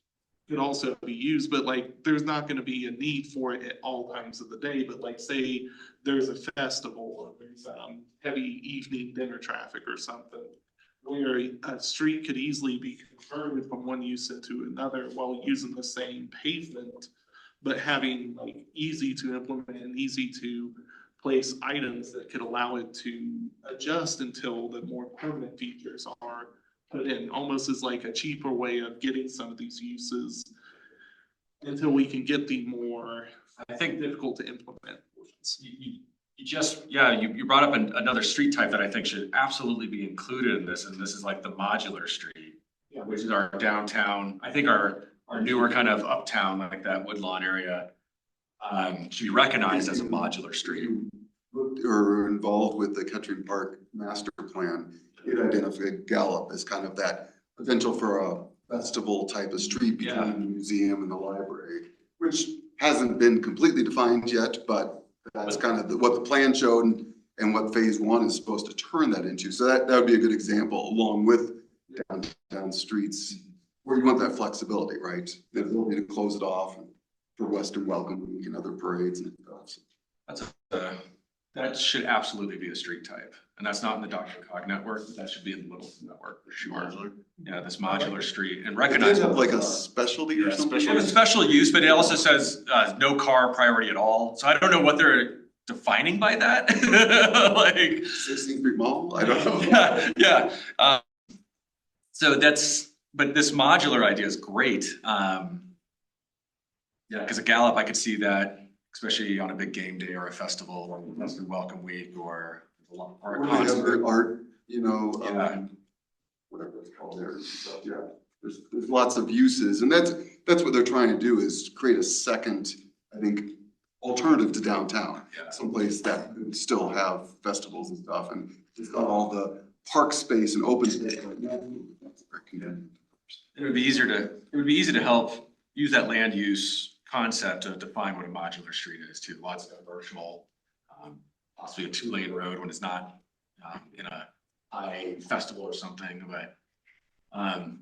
could also be used, but like, there's not gonna be a need for it at all times of the day, but like, say there's a festival or there's heavy evening dinner traffic or something, where a street could easily be converted from one use into another while using the same pavement, but having like easy to implement and easy to place items that could allow it to adjust until the more permanent features are put in, almost as like a cheaper way of getting some of these uses until we can get the more, I think, difficult to implement portions. You brought up another street type that I think should absolutely be included in this, and this is like the modular street. Yeah. Which is our downtown, I think our newer kind of uptown, like that Woodlawn area, should be recognized as a modular street. Or involved with the Country Park Master Plan, it identified Gallup as kind of that potential for a festival type of street between Yeah. the museum and the library, which hasn't been completely defined yet, but that's kind of what the plan showed and what phase one is supposed to turn that into. So that would be a good example, along with downtown streets, where you want that flexibility, right? The ability to close it off for Western Welcome Week and other parades and stuff. That should absolutely be a street type, and that's not in the Dr. Cog network, but that should be in the Littleton network for sure. Modular. Yeah, this modular street, and It recognize. does have like a specialty or Yeah, something. They have a special use, but it also says, no car priority at all, so I don't know what they're defining by that, like. 16th Street Mall, I don't know. Yeah. So but this modular idea is great. Yeah, because at Gallup, I could see that, especially on a big game day or a festival, or Western Welcome Week, or a Or concert. their art, Yeah. whatever it's called there. and stuff. Yeah, there's lots of uses, and that's what they're trying to do, is create a second, I think, alternative to downtown. Yeah. Someplace that would still have festivals and stuff, and it's got all the park space and open space. It would be easy to help use that land use concept to define what a modular street is too. Lots of commercial, possibly a 2-lane road when it's not in a high festival or something, but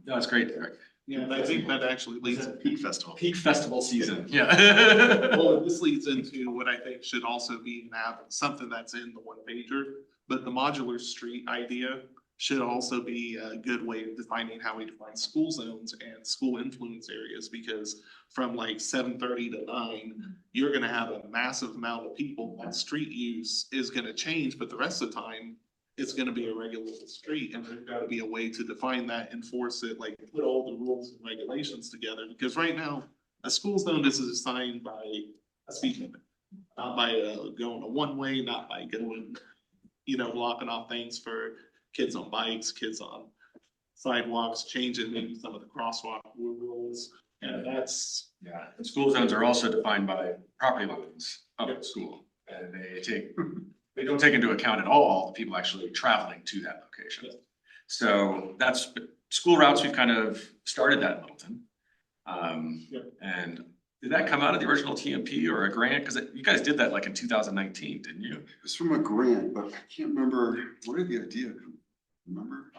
no, it's great, Derek. Yeah, and I think that actually leads to Peak festival. Peak festival season, yeah. well, this leads into what I think should also be something that's in the one pager, but the modular street idea should also be a good way of defining how we define school zones and school influence areas, because from like 7:30 to 9, you're gonna have a massive amount of people. That street use is gonna change, but the rest of the time, it's gonna be a regular street, and there's gotta be a way to define that, enforce it, like put all the rules and regulations together, because right now, a school zone is assigned by a speed limit. Not by going a one-way, not by going, blocking off things for kids on bikes, kids on sidewalks, changing maybe some of the crosswalk rules. And that's. Yeah, and school zones are also defined by property lines of the school, and they don't take into account at all the people actually traveling to that location. So that's school routes. We've kind of started that in Littleton. And did that come out of the original TMP or a grant? Because you guys did that like in 2019, didn't you? It was from a grant, but I can't remember, where did the idea come? Remember?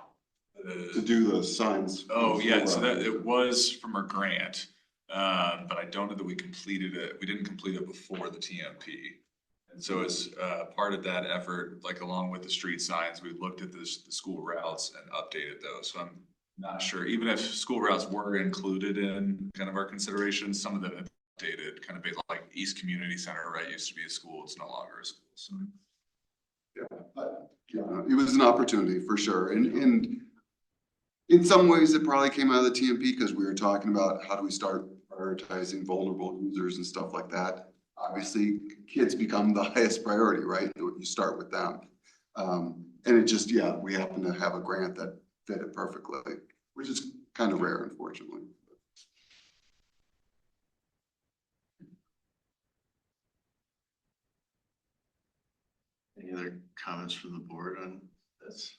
To do the signs. Oh, yeah, so that, it was from our grant, but I don't know that we completed it. We didn't complete it before the TMP. And so as part of that effort, like along with the street signs, we looked at the school routes and updated those. So I'm not sure, even if school routes were included in kind of our considerations, some of them have updated, kind of based like East Community Center, right, used to be a school, it's no longer a school, so. Yeah, it was an opportunity for sure. And in some ways, it probably came out of the TMP because we were talking about how do we start prioritizing vulnerable users and stuff like that. Obviously, kids become the highest priority, right? You start with them. And it just, we happen to have a grant that fit it perfectly, which is kind of rare, unfortunately. Any other comments from the board on this?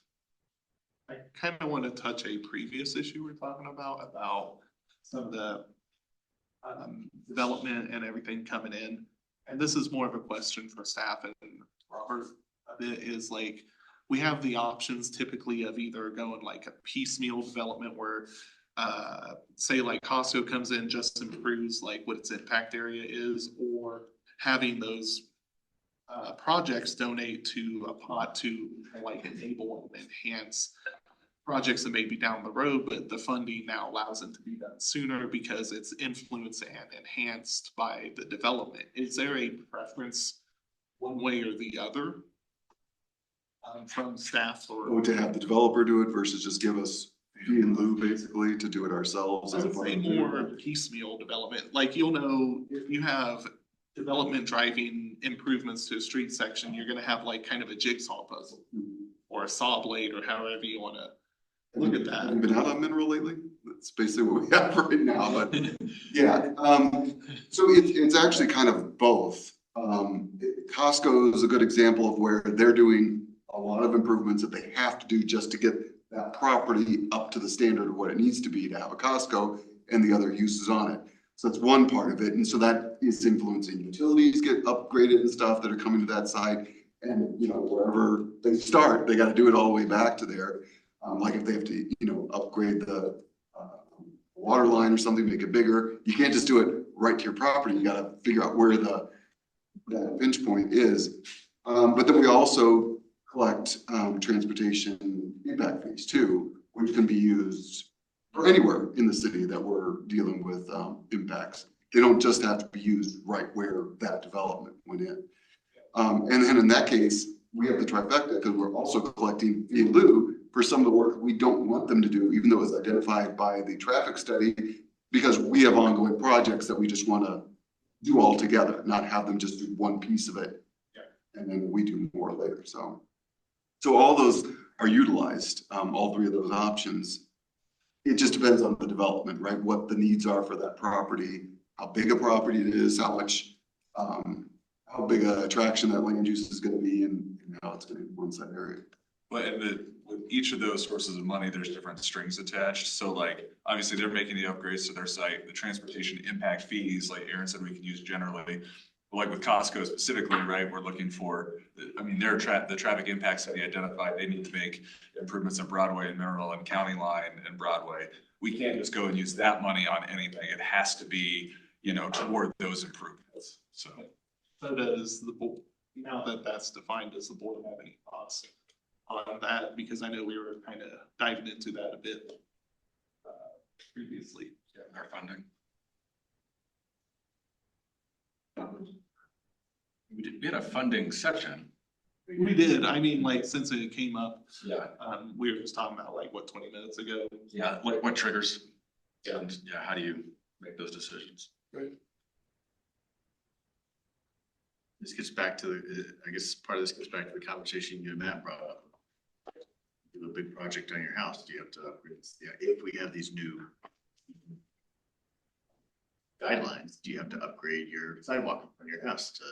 I kind of want to touch a previous issue we're talking about some of the development and everything coming in. And this is more of a question for staff and Robert a bit, is like, we have the options typically of either going like a piecemeal development where say like Costco comes in, just improves like what its impact area is, or having those projects donate to a pot to like enable and enhance projects that may be down the road, but the funding now allows them to be done sooner because it's influenced and enhanced by the development. Is there a preference one way or the other from staff Or or? to have the developer do it versus just give us fee in lieu basically to do it ourselves I as a would part say of more piecemeal development, like you'll know if you have development driving improvements to a street section, you're gonna have like kind of a jigsaw puzzle. Or a saw blade or however you wanna look at Have you that. been out on Mineral lately? That's basically what we have right now, but yeah. So it's actually kind of both. Costco is a good example of where they're doing a lot of improvements that they have to do just to get that property up to the standard of what it needs to be to have a Costco and the other uses on it. So that's one part of it. And so that is influencing utilities get upgraded and stuff that are coming to that site. And, you know, wherever they start, they got to do it all the way back to there. Like if they have to, you know, upgrade the water line or something, make it bigger, you can't just do it right to your property. You got to figure out where that pinch point is. But then we also collect transportation impact fees too, which can be used for anywhere in the city that we're dealing with impacts. They don't just have to be used right where that development went in. And then in that case, we have the trifecta because we're also collecting fee in lieu for some of the work we don't want them to do, even though it was identified by the traffic study, because we have ongoing projects that we just want to do all together, not have them just do one piece of it. And then we do more later. So all those are utilized, all three of those options. It just depends on the development, right? What the needs are for that property, how big a property it is, how much, how big a attraction that land use is going to be, and how it's going to influence that area. But with each of those sources of money, there's different strings attached. So like, obviously they're making the upgrades to their site, the transportation impact fees, like Aaron said, we can use generally. But like with Costco specifically, right, we're looking for, I mean, the traffic impacts that they identified, they need to make improvements in Broadway and Mineral and County Line and Broadway. We can't just go and use that money on anything. It has to be, you know, toward those improvements, so. So does the board, now that that's defined, does the board have any thoughts on that? Because I know we were kind of diving into that a bit previously. Yeah, our funding. We had a funding section. We did, I mean, like, since it came up, Yeah. we were just talking about like, what, 20 minutes ago? Yeah, what triggers? And yeah, how do you make those decisions? This gets back to the, I guess part of this gets back to the conversation you and Matt brought up. You have a big project on your house, do you have to upgrade? Yeah, if we have these new guidelines, do you have to upgrade your sidewalk on your house to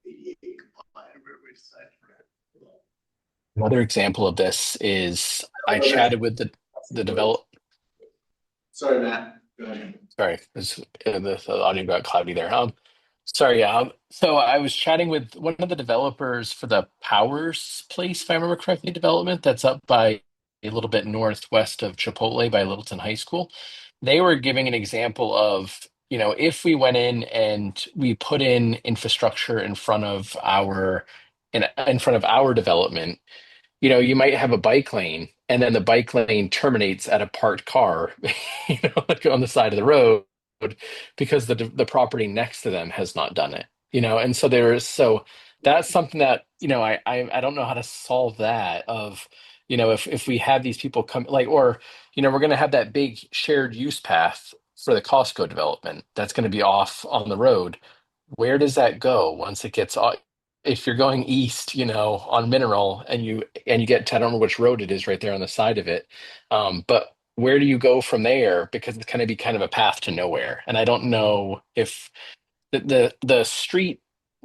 ADA compliant, or whatever we decide for it? Another example of this is I chatted with the develop. Sorry, Matt. Go ahead. Sorry, the audio got cloudy there. Sorry. So I was chatting with one of the developers for the Powers Place, if I remember correctly, development that's up by a little bit northwest of Chipotle by Littleton High School. They were giving an example of, you know, if we went in and we put in infrastructure in front of our development, you know, you might have a bike lane and then the bike lane terminates at a parked car, you know, like on the side of the road because the property next to them has not done it, you know, and so that's something that, you know, I don't know how to solve that of, you know, if we have these people come like, or, you know, we're going to have that big shared use path for the Costco development that's going to be off on the road. Where does that go once it gets off? If you're going east, you know, on Mineral and you get to, I don't know which road it is right there on the side of it. But where do you go from there? Because it's going to be kind of a path to nowhere. And I don't know if the street,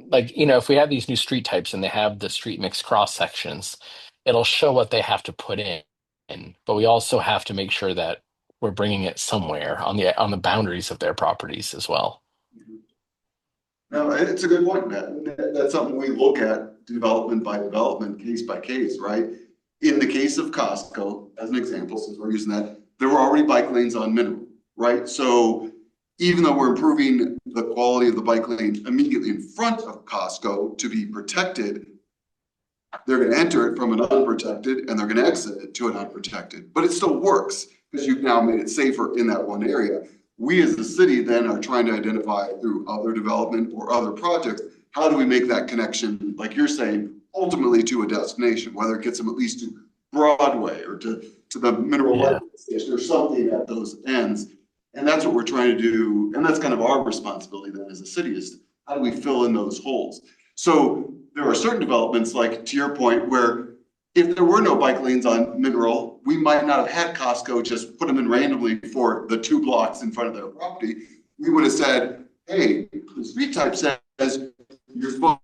like, you know, if we have these new street types and they have the street mix cross sections, it'll show what they have to put in. But we also have to make sure that we're bringing it somewhere on the boundaries of their properties as well. No, it's a good point, Matt. That's something we look at development by development, case by case, right? In the case of Costco, as an example, since we're using that, there were already bike lanes on Mineral, right? So even though we're improving the quality of the bike lane immediately in front of Costco to be protected, they're gonna enter it from an unprotected and they're gonna exit it to an unprotected, but it still works because you've now made it safer in that one area. We as the city then are trying to identify through other development or other projects, how do we make that connection, like you're saying, ultimately to a destination, whether it gets them at least to Broadway or to the Mineral Yeah. Station or something at those ends. And that's what we're trying to do. And that's kind of our responsibility then as a city is how do we fill in those holes? So there are certain developments, like to your point, where if there were no bike lanes on Mineral, we might not have had Costco just put them in randomly for the 2 blocks in front of their property. We would have said, hey, the street type says you're supposed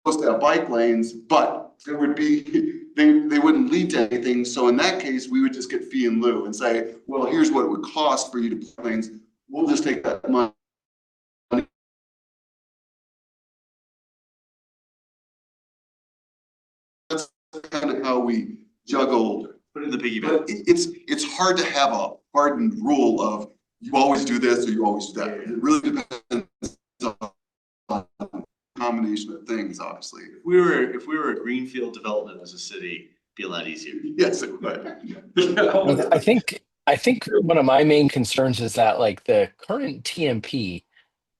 to have bike lanes, but there would be, they wouldn't lead to anything. So in that case, we would just get fee in lieu and say, well, here's what it would cost for you to put lanes. We'll just take that money. That's kind of how we juggled. Put in the piggy bank. But it's hard to have a hardened rule of you always do this or you always do that. It really depends on a combination of things, obviously. If we were a greenfield development as a city, it'd be a lot easier. Yes, it would. I think one of my main concerns is that like the current TMP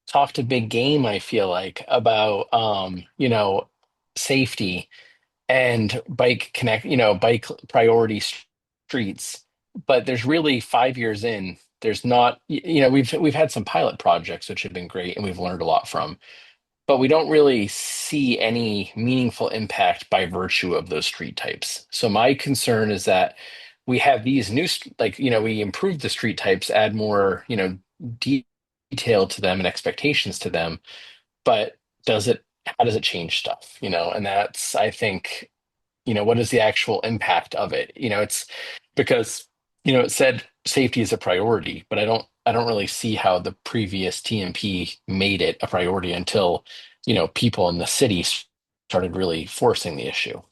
talked a big game, I feel like, about safety and bike priority streets. But there's really 5 years in, there's not, we've had some pilot projects which have been great and we've learned a lot from, but we don't really see any meaningful impact by virtue of those street types. So my concern is that we have these new, we improve the street types, add more, detail to them and expectations to them, but how does it change stuff? And that's, I think, what is the actual impact of it? It's because, it said safety is a priority, but I don't really see how the previous TMP made it a priority until, people in the city started really forcing the issue.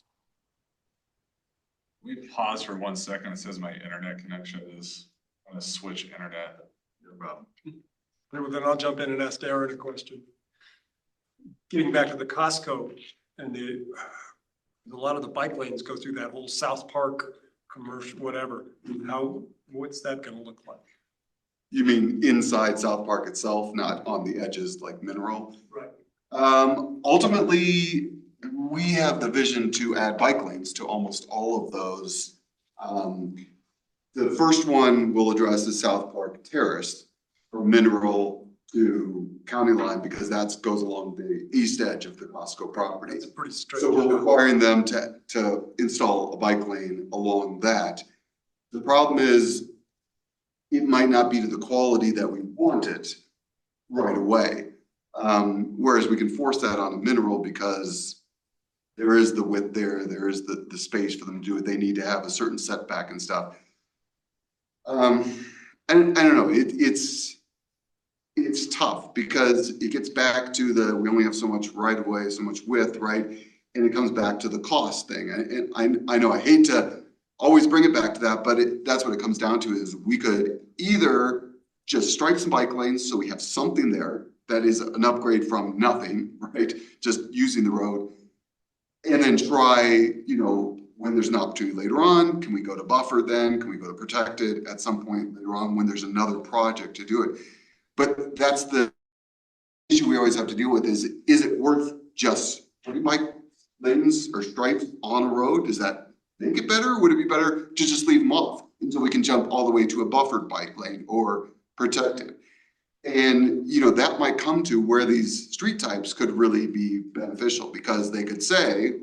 We pause for 1 second. It says my internet connection is, I'm gonna switch internet. No problem. Well, then I'll jump in and ask Darren a question. Getting back to the Costco and a lot of the bike lanes go through that whole South Park commercial, whatever. What's that gonna look like? You mean inside South Park itself, not on the edges like Mineral? Right. Ultimately, we have the vision to add bike lanes to almost all of those. The first one we'll address is South Park Terrace from Mineral to County Line because that goes along the east edge of the Costco property. It's a pretty straight. So we're requiring them to install a bike lane along that. The problem is it might not be to the quality that we want it right away. Whereas we can force that on a Mineral because there is the width there is the space for them to do it. They need to have a certain setback and stuff. And I don't know, it's tough because it gets back to we only have so much right of way, so much width, right? And it comes back to the cost thing. And I know I hate to always bring it back to that, but that's what it comes down to is we could either just strike some bike lanes so we have something there that is an upgrade from nothing, right? Just using the road. And then try, when there's an opportunity later on, can we go to buffer then? Can we go to protected at some point later on when there's another project to do it? But that's the issue we always have to deal with is it worth just putting bike lanes or stripes on a road? Does that make it better? Would it be better to just leave them off until we can jump all the way to a buffered bike lane or protected? And, that might come to where these street types could really be beneficial because they could say,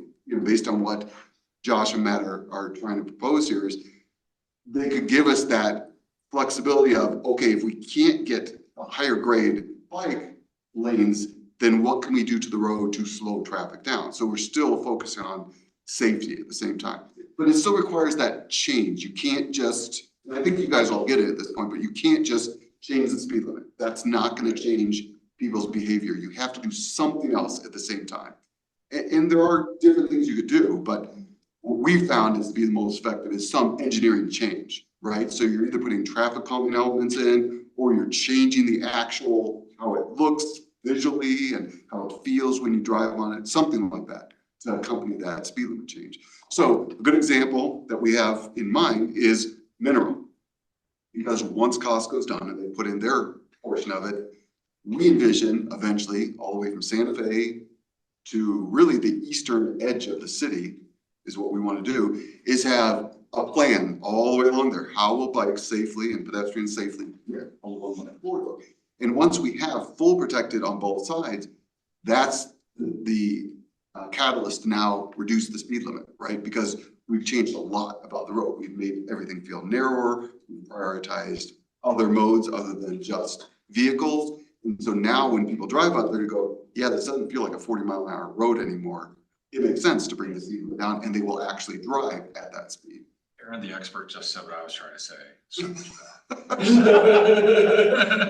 based on what Josh and Matt are trying to propose here is they could give us that flexibility of, okay, if we can't get a higher grade bike lanes, then what can we do to the road to slow traffic down? So we're still focusing on safety at the same time, but it still requires that change. You can't just, and I think you guys all get it at this point, but you can't just change the speed limit. That's not going to change people's behavior. You have to do something else at the same time. And there are different things you could do, but what we found is to be the most effective is some engineering change, right? So you're either putting traffic calming elements in, or you're changing the actual, how it looks visually and how it feels when you drive on it, something like that to accompany that speed limit change. So a good example that we have in mind is Mineral. Because once Costco's done and they put in their portion of it, we envision eventually all the way from Santa Fe to really the eastern edge of the city is what we want to do, is have a plan all the way along there. How will bikes safely and pedestrians safely get along that corridor? And once we have full protected on both sides, that's the catalyst to now reduce the speed limit, right? Because we've changed a lot about the road. We've made everything feel narrower. We've prioritized other modes other than just vehicles. And so now when people drive out there to go, yeah, this doesn't feel like a 40-mile-an-hour road anymore. It makes sense to bring the speed limit down, and they will actually drive at that speed. Aaron, the expert, just said what I was trying to say.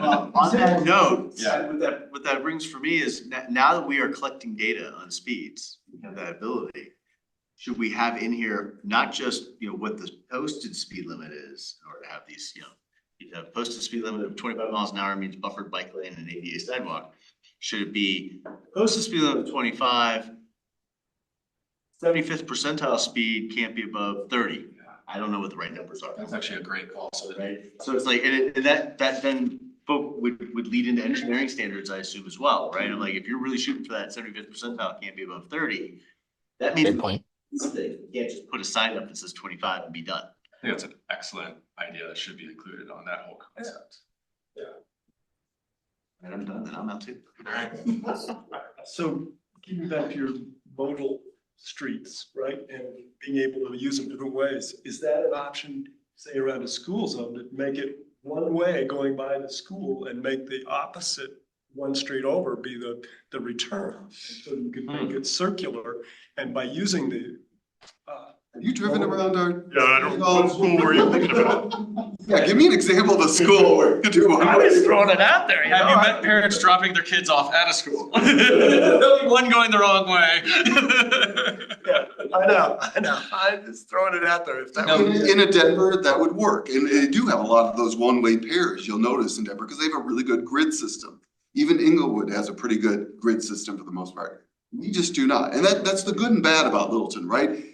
On that note, Yeah. what that brings for me is now that we are collecting data on speeds, we have that ability. Should we have in here not just, what the posted speed limit is, or to have these, you have posted speed limit of 25 miles an hour means buffered bike lane and ADA sidewalk. Should it be posted speed limit of 25, 75th percentile speed can't be above 30? I don't know what the right numbers are. That's actually a great call. So Right, so it's like, and that then folk would lead into engineering standards, I assume, as well, right? And like, if you're really shooting for that 75th percentile can't be above 30, that means Good point. you can't just put a sign up that says 25 and be done. I think that's an excellent idea that should be included on that whole concept. And I'm done, then I'm out too. So getting back to your modal streets, right, and being able to use them different ways, is that an option, say around a school zone, to make it one way going by the school and make the opposite one street over be the return? And so you could make it circular, and by using the Have you driven around our? Yeah, I don't, what school were you thinking about? Yeah, give me an example of a school where you do one. I'm just throwing it out there, Have you met parents dropping their kids off at a school? One going the wrong way. Yeah, I know, I'm just throwing it out there. If that In, was, in a Denver, that would work. And they do have a lot of those one-way pairs, you'll notice in Denver, because they have a really good grid system. Even Inglewood has a pretty good grid system for the most part. We just do not. And that's the good and bad about Littleton, right?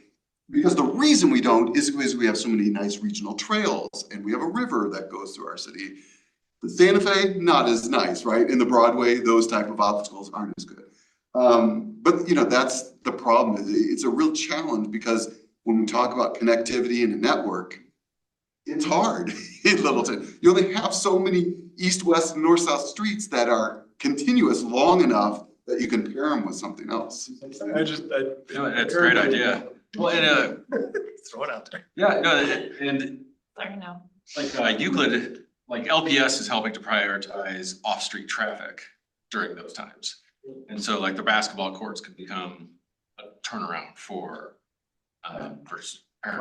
Because the reason we don't is because we have so many nice regional trails and we have a river that goes through our city. The Santa Fe, not as nice, right? In the Broadway, those type of obstacles aren't as good. But that's the problem. It's a real challenge because when we talk about connectivity in a network, it's hard in Littleton. You only have so many east, west, and north, south streets that are continuous long enough that you can pair them with something else. It's a great idea. Well, throw it out there. yeah, no, and Sorry, no. like Euclid, like LPS is helping to prioritize off-street traffic during those times. And so like the basketball courts could become a turnaround for parent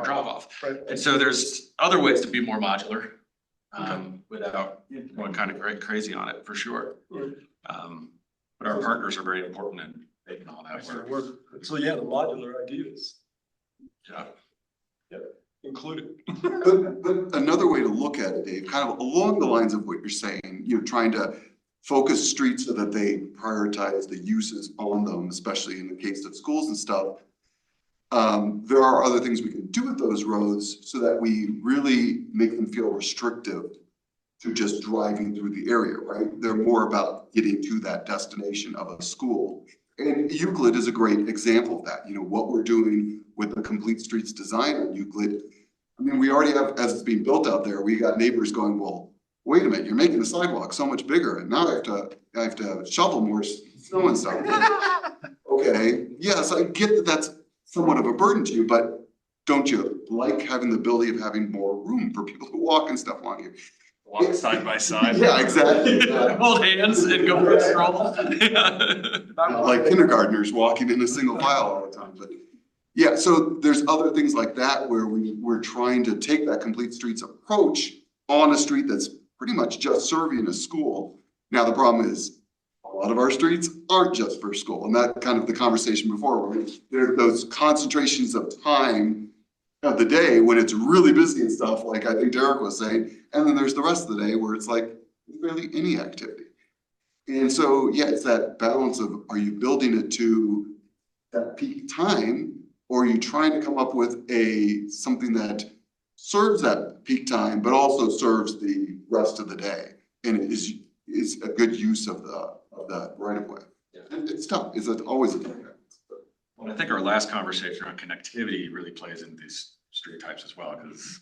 drop-off. Right. And so there's other ways to be more modular without going kind of crazy on it, for sure. But our partners are very important in making all that work. So yeah, the modular ideas Yeah. included. But another way to look at it, Dave, kind of along the lines of what you're saying, trying to focus streets so that they prioritize the uses on them, especially in the case of schools and stuff. There are other things we can do with those roads so that we really make them feel restrictive to just driving through the area, right? They're more about getting to that destination of a school. And Euclid is a great example of that. What we're doing with the complete streets design on Euclid. I mean, we already have, as it's being built out there, we got neighbors going, well, wait a minute, you're making the sidewalk so much bigger and now I have to shovel more snow and stuff. Okay, yes, I get that that's somewhat of a burden to you, but don't you like having the ability of having more room for people to walk and stuff along here? Walk side by side. Yeah, exactly. Hold hands and go for a stroll. Not like kindergartners walking in a single file all the time, but yeah, so there's other things like that where we're trying to take that complete streets approach on a street that's pretty much just serving a school. Now, the problem is a lot of our streets aren't just for school. And that kind of the conversation before, where there are those concentrations of time of the day when it's really busy and stuff, like I think Derek was saying. And then there's the rest of the day where it's like barely any activity. And so, yeah, it's that balance of, are you building it to that peak time, or are you trying to come up with something that serves that peak time, but also serves the rest of the day, and it is a good use of that right of way. It's tough. It's always a tough balance. Well, I think our last conversation on connectivity really plays into these street types as well, because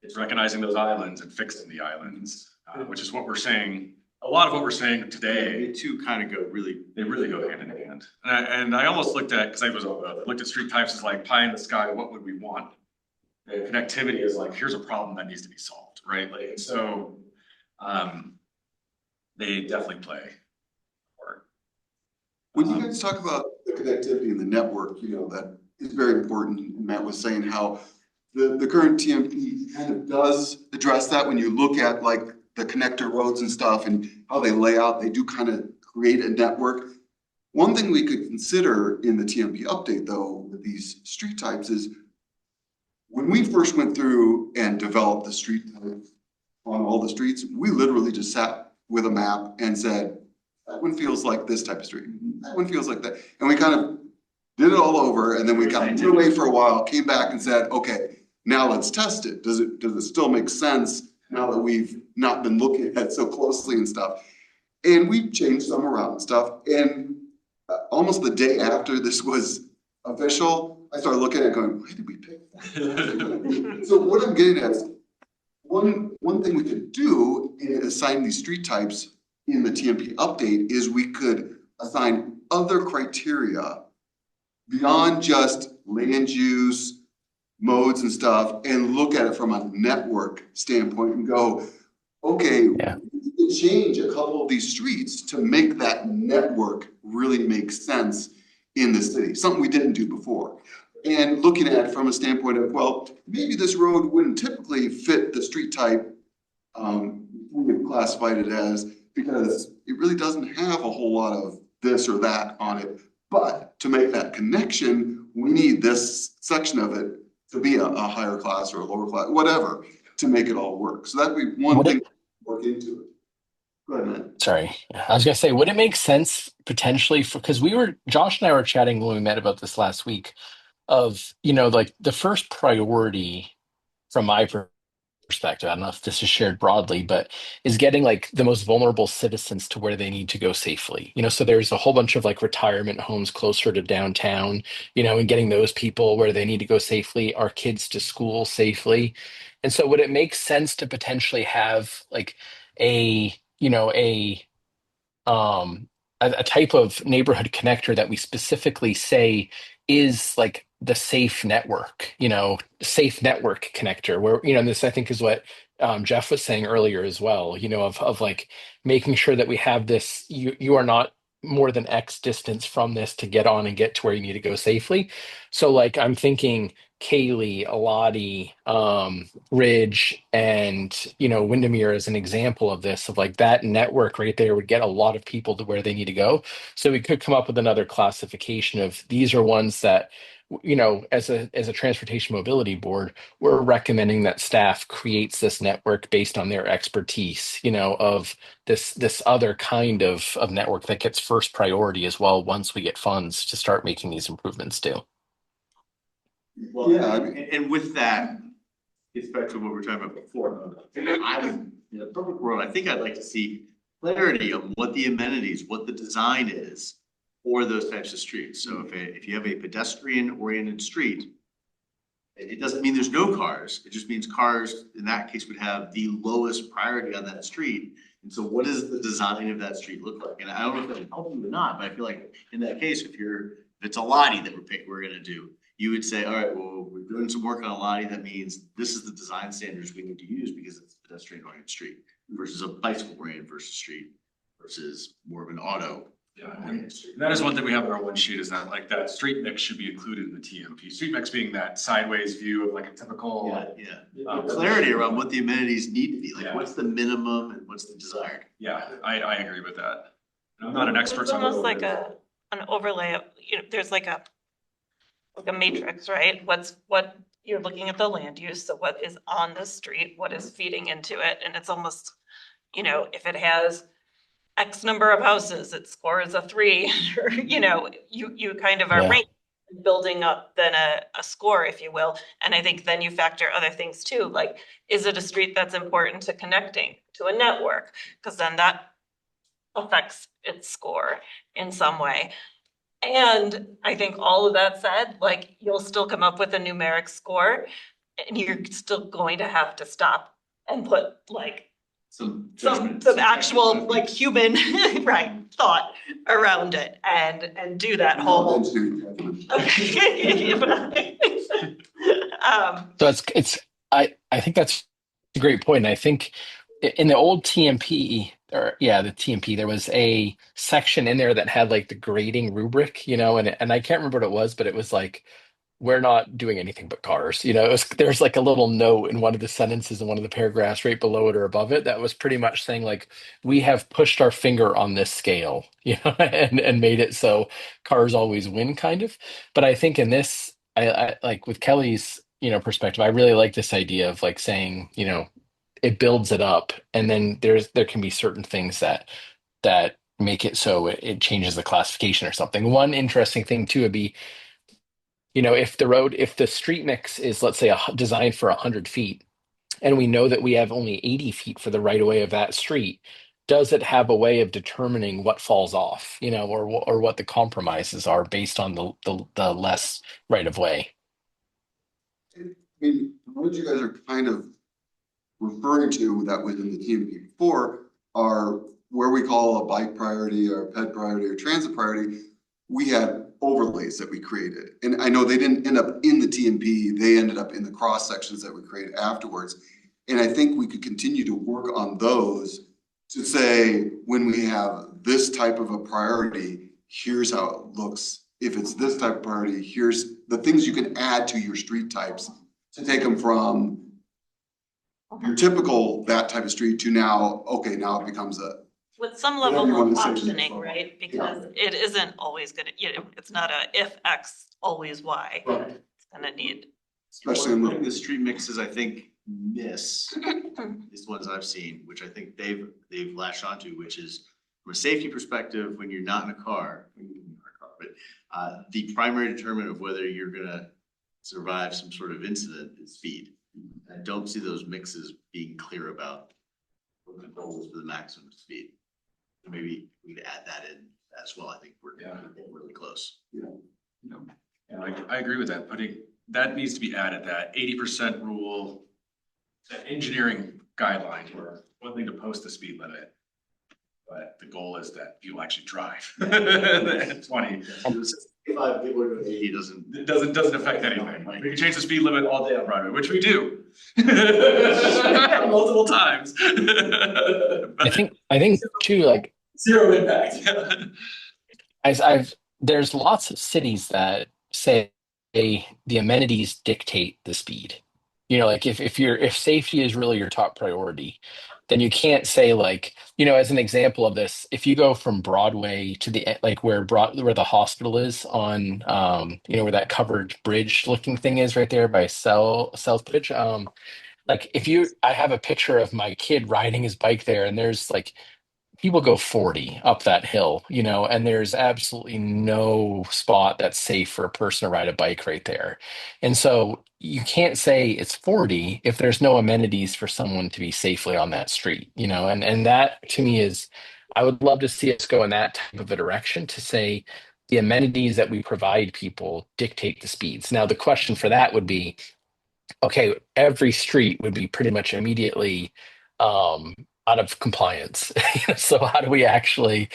it's recognizing those islands and fixing the islands, which is what we're saying. A lot of what we're saying today, They two kind of go really. they really go hand in hand. And I almost looked at, because I looked at street types as like pie in the sky, what would we want? The connectivity is like, here's a problem that needs to be solved, right? Like, so, they definitely play. When you guys talk about the connectivity and the network, that is very important. Matt was saying how the current TMP kind of does address that. When you look at like the connector roads and stuff and how they lay out, they do kind of create a network. One thing we could consider in the TMP update though, with these street types is when we first went through and developed the street type on all the streets, we literally just sat with a map and said, that one feels like this type of street. That one feels like that. And we kind of did it all over, and then we kind of went away for a while, came back and said, okay, now let's test it. Does it still make sense now that we've not been looking at it so closely and stuff? And we changed some around and stuff. And almost the day after this was official, I started looking at it going, why did we pick that? So what I'm getting at is one thing we could do in assigning these street types in the TMP update is we could assign other criteria beyond just land use, modes and stuff, and look at it from a network standpoint and go, okay, Yeah. we could change a couple of these streets to make that network really make sense in the city, something we didn't do before. And looking at it from a standpoint of, well, maybe this road wouldn't typically fit the street type we've classified it as, because it really doesn't have a whole lot of this or that on it. But to make that connection, we need this section of it to be a higher class or a lower class, whatever, to make it all work. So that'd be one thing to work into it. Go ahead, Matt. Sorry. I was gonna say, would it make sense potentially because Josh and I were chatting when we met about this last week of, like the first priority from my perspective, I don't know if this is shared broadly, but is getting like the most vulnerable citizens to where they need to go safely. So there's a whole bunch of like retirement homes closer to downtown, and getting those people where they need to go safely, our kids to school safely. And so would it make sense to potentially have like a, um a type of neighborhood connector that we specifically say is like the safe network connector where, and this I think is what Jeff was saying earlier as well, of like making sure that we have this, you are not more than X distance from this to get on and get to where you need to go safely. So like I'm thinking Kaylee, Alati, Ridge, and Windermere as an example of this, of like that network right there would get a lot of people to where they need to go. So we could come up with another classification of these are ones that, as a transportation mobility board, we're recommending that staff creates this network based on their expertise, of this other kind of network that gets first priority as well once we get funds to start making these improvements too. Well, yeah, and with that, it's back to what we were talking about before. I would, in a perfect world, I think I'd like to see clarity on what the amenities, what the design is for those types of streets. So if you have a pedestrian-oriented street, it doesn't mean there's no cars. It just means cars, in that case, would have the lowest priority on that street. And so what does the design of that street look like? And I don't know if that would help you or not, but I feel like in that case, if it's a Lottie that we're gonna do, you would say, all right, well, we're doing some work on a Lottie. That means this is the design standards we need to use because it's a pedestrian-oriented street versus a bicycle-oriented street versus more of an auto. Yeah, and that is one thing we have on our one sheet is that like that street mix should be included in the TMP. Street mix being that sideways view of like a typical. Yeah. Clarity around what the amenities need to be, like what's the minimum and what's the desired. Yeah, I agree with that. I'm not an expert. It's almost like an overlay of, there's like a matrix, right? What you're looking at the land use, so what is on the street, what is feeding into it, and it's almost, if it has X number of houses, it scores a 3, or, you kind of are Yeah. building up then a score, if you will. And I think then you factor other things too, like, is it a street that's important to connecting to a network? Because then that affects its score in some way. And I think all of that said, like, you'll still come up with a numeric score, and you're still going to have to stop and put like Some some judgment. actual like human right thought around it and do that whole. So I think that's a great point. And I think in the old TMP, the TMP, there was a section in there that had like the grading rubric, and I can't remember what it was, but it was like, we're not doing anything but cars. There's like a little note in one of the sentences in one of the paragraphs right below it or above it that was pretty much saying like, we have pushed our finger on this scale, and made it so cars always win, kind of. But I think in this, I like with Kelly's, perspective, I really like this idea of like saying, it builds it up, and then there can be certain things that make it so it changes the classification or something. One interesting thing too would be, if the street mix is, let's say, designed for 100 feet, and we know that we have only 80 feet for the right of way of that street, does it have a way of determining what falls off, or what the compromises are based on the less right of way? I mean, what you guys are kind of referring to that was in the TMP before are where we call a bike priority or ped priority or transit priority. We had overlays that we created. And I know they didn't end up in the TMP, they ended up in the cross sections that we created afterwards. And I think we could continue to work on those to say, when we have this type of a priority, here's how it looks. If it's this type of priority, here's the things you can add to your street types to take them from your typical that type of street to now, okay, now it becomes a With some whatever level you of want to say. optioning, right? Because it isn't always gonna, it's not a if X, always Y. Right. It's gonna need. Especially in One thing the, the street mixes, I think, miss, is the ones I've seen, which I think they've latched onto, which is from a safety perspective, when you're not in a car, but the primary determinant of whether you're gonna survive some sort of incident is speed. I don't see those mixes being clear about what the goal is for the maximum speed. So maybe we could add that in as well. I think we're really close. Yeah, I agree with that. That needs to be added, that 80% rule, that engineering guideline, where one thing to post the speed limit, but the goal is that people actually drive. 20. If people are doing 80, It doesn't affect anything. We can change the speed limit all day on Broadway, which we do. Multiple times. I think too, like, Zero impact. there's lots of cities that say the amenities dictate the speed. Like if safety is really your top priority, then you can't say, like, as an example of this, if you go from Broadway to like where the hospital is on, where that covered bridge looking thing is right there by Southbridge. Like I have a picture of my kid riding his bike there, and there's like people go 40 up that hill, and there's absolutely no spot that's safe for a person to ride a bike right there. And so you can't say it's 40 if there's no amenities for someone to be safely on that street, and that to me is, I would love to see us go in that type of a direction to say the amenities that we provide people dictate the speeds. Now, the question for that would be, okay, every street would be pretty much immediately out of compliance. So how do we actually,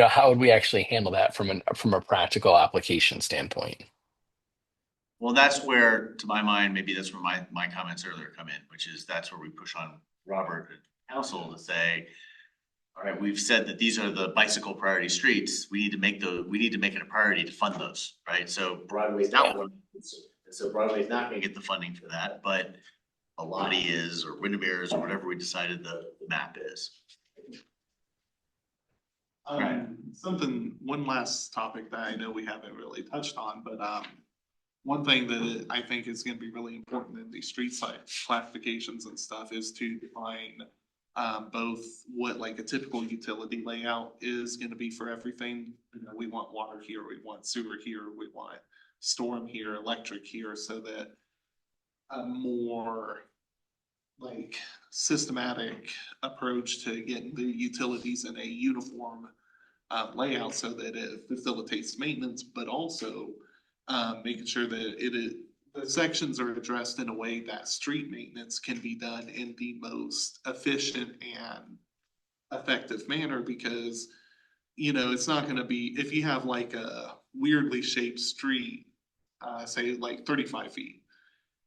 how would we actually handle that from a practical application standpoint? well, that's where, to my mind, maybe that's where my comments earlier come in, which is that's where we push on Robert and council to say, all right, we've said that these are the bicycle priority streets. We need to make it a priority to fund those, right? So Broadway's not one. So Broadway's not gonna get the funding for that, but Alani is, or Windermere is, or whatever we decided the map is. Um, one last topic that I know we haven't really touched on, but, one thing that I think is gonna be really important in these street side classifications and stuff is to define both what like a typical utility layout is gonna be for everything. You know, we want water here, we want sewer here, we want storm here, electric here, so that a more like systematic approach to getting the utilities in a uniform layout so that it facilitates maintenance, but also making sure that the sections are addressed in a way that street maintenance can be done in the most efficient and effective manner, because, you know, it's not gonna be, if you have like a weirdly shaped street, say like 35 feet,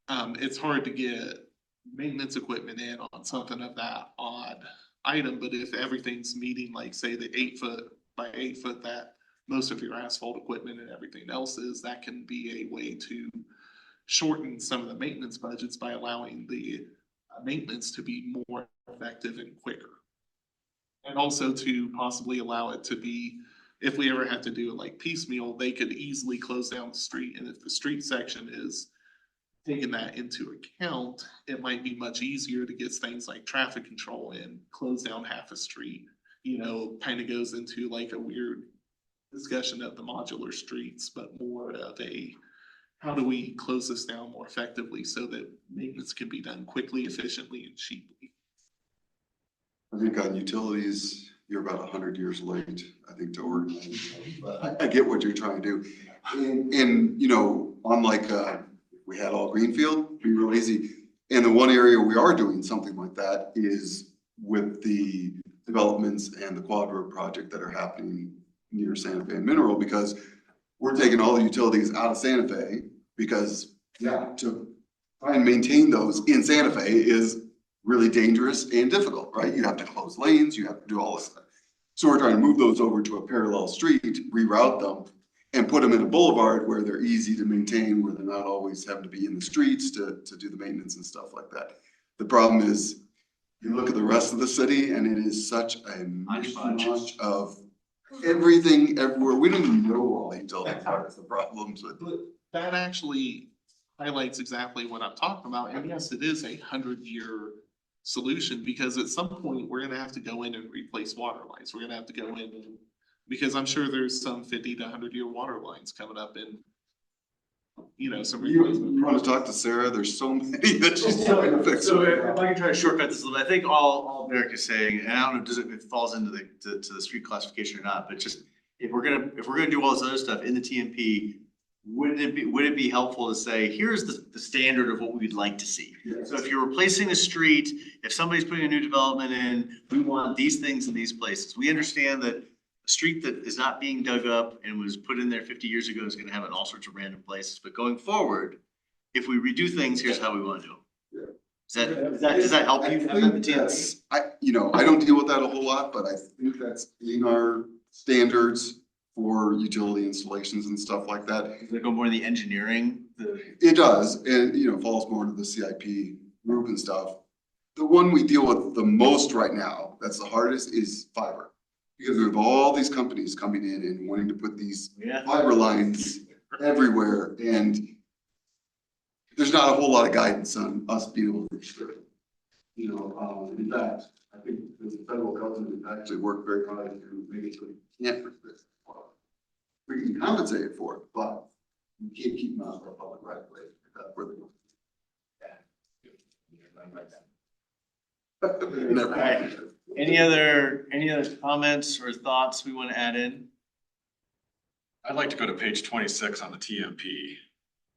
it's hard to get maintenance equipment in on something of that odd item, but if everything's meeting like, say, the 8 foot by 8 foot that most of your asphalt equipment and everything else is, that can be a way to shorten some of the maintenance budgets by allowing the maintenance to be more effective and quicker. And also to possibly allow it to be, if we ever have to do it like piecemeal, they could easily close down the street. And if the street section is taking that into account, it might be much easier to get things like traffic control in, close down half a street, you know, kind of goes into like a weird discussion of the modular streets, but more of a, how do we close this down more effectively so that maintenance can be done quickly, efficiently, and cheaply? I think on utilities, you're about 100 years late, I think, to organize. But I get what you're trying to do. And you know, unlike we had all greenfield, it'd be real easy. And the one area we are doing something like that is with the developments and the quad road project that are happening near Santa Fe and Mineral, because we're taking all the utilities out of Santa Fe because, yeah, to try and maintain those in Santa Fe is really dangerous and difficult, right? You have to close lanes, you have to do all this stuff. So we're trying to move those over to a parallel street, reroute them, and put them in a boulevard where they're easy to maintain, where they're not always having to be in the streets to do the maintenance and stuff like that. The problem is, you look at the rest of the city and it is such a mishmash of everything everywhere. We don't even know all the utilities are. That's the problems with. That actually highlights exactly what I'm talking about. And yes, it is 100-year solution, because at some point we're gonna have to go in and replace water lines. We're gonna have to go in and, because I'm sure there's some 50 to 100-year water lines coming up in, you know, some replacement. You want to talk to Sarah? There's so many that she's trying to fix. So if I can try to shortcut this a little bit, I think all Derek is saying, and I don't know if it falls into to the street classification or not, but just if we're gonna do all this other stuff in the TMP, would it be helpful to say, here's the standard of what we'd like to see? Yes. So if you're replacing a street, if somebody's putting a new development in, we want these things in these places. We understand that a street that is not being dug up and was put in there 50 years ago is gonna have it in all sorts of random places. But going forward, if we redo things, here's how we wanna do them. Yeah. Does that help you? I think that's, I don't deal with that a whole lot, but I think that's in our standards for utility installations and stuff like that. Does it go more in the engineering? It does, and falls more into the CIP group and stuff. The one we deal with the most right now, that's the hardest, is fiber. Because we have all these companies coming in and wanting to put these fiber lines everywhere, and there's not a whole lot of guidance on us being able to restrict it. In fact, I think the federal government actually worked very hard to make it so we can't restrict it. We can compensate it for it, but we can't keep them out of our public right of way. Never mind. Any other comments or thoughts we want to add in? I'd like to go to page 26 on the TMP.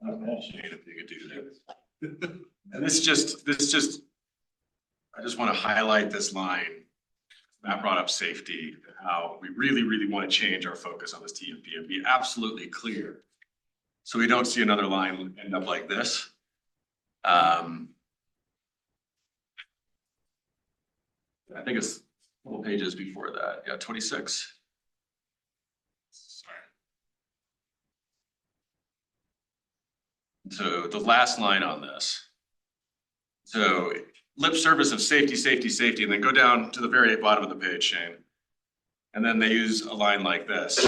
Shane, if you could do that. And this just, I just want to highlight this line. Matt brought up safety, how we really, really want to change our focus on this TMP and be absolutely clear. So we don't see another line end up like this. I think it's a couple pages before that. Yeah, 26. Sorry. So the last line on this. So lip service of safety, safety, safety, and then go down to the very bottom of the page, Shane. And then they use a line like this.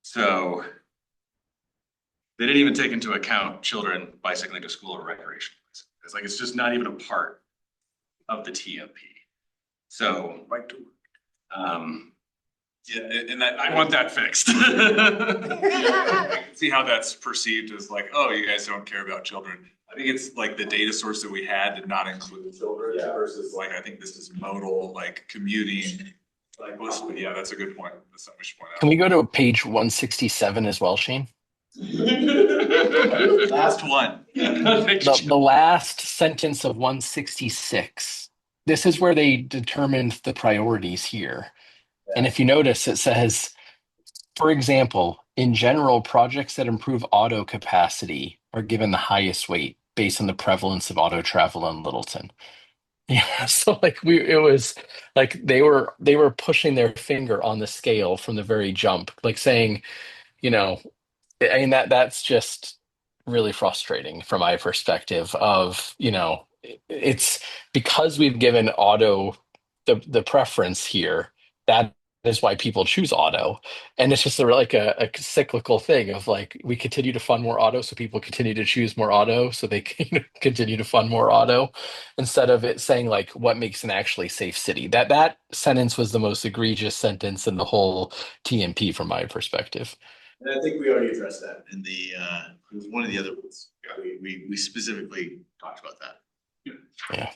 So they didn't even take into account children bicycling to school or recreation. It's like, it's just not even a part of the TMP. So, Right to Yeah, and that, I want that fixed. I can see how that's perceived as like, oh, you guys don't care about children. I think it's like the data source that we had did not include children versus like, I think this is modal, like commuting. Like, but yeah, that's a good point. That's something we should point out. Can we go to page 167 as well, Shane? Last one. The last sentence of 166. This is where they determined the priorities here. And if you notice, it says, for example, in general, projects that improve auto capacity are given the highest weight based on the prevalence of auto travel in Littleton. Yeah, so like it was like they were pushing their finger on the scale from the very jump, like saying, you know, I mean that's just really frustrating from my perspective of, it's because we've given auto the preference here. That is why people choose auto. And it's just a cyclical thing of like we continue to fund more auto, so people continue to choose more auto, so they can continue to fund more auto, instead of it saying like what makes an actually safe city. That sentence was the most egregious sentence in the whole TMP from my perspective. And I think we already addressed that in the, it was one of the other ones. We specifically talked about that. Yeah.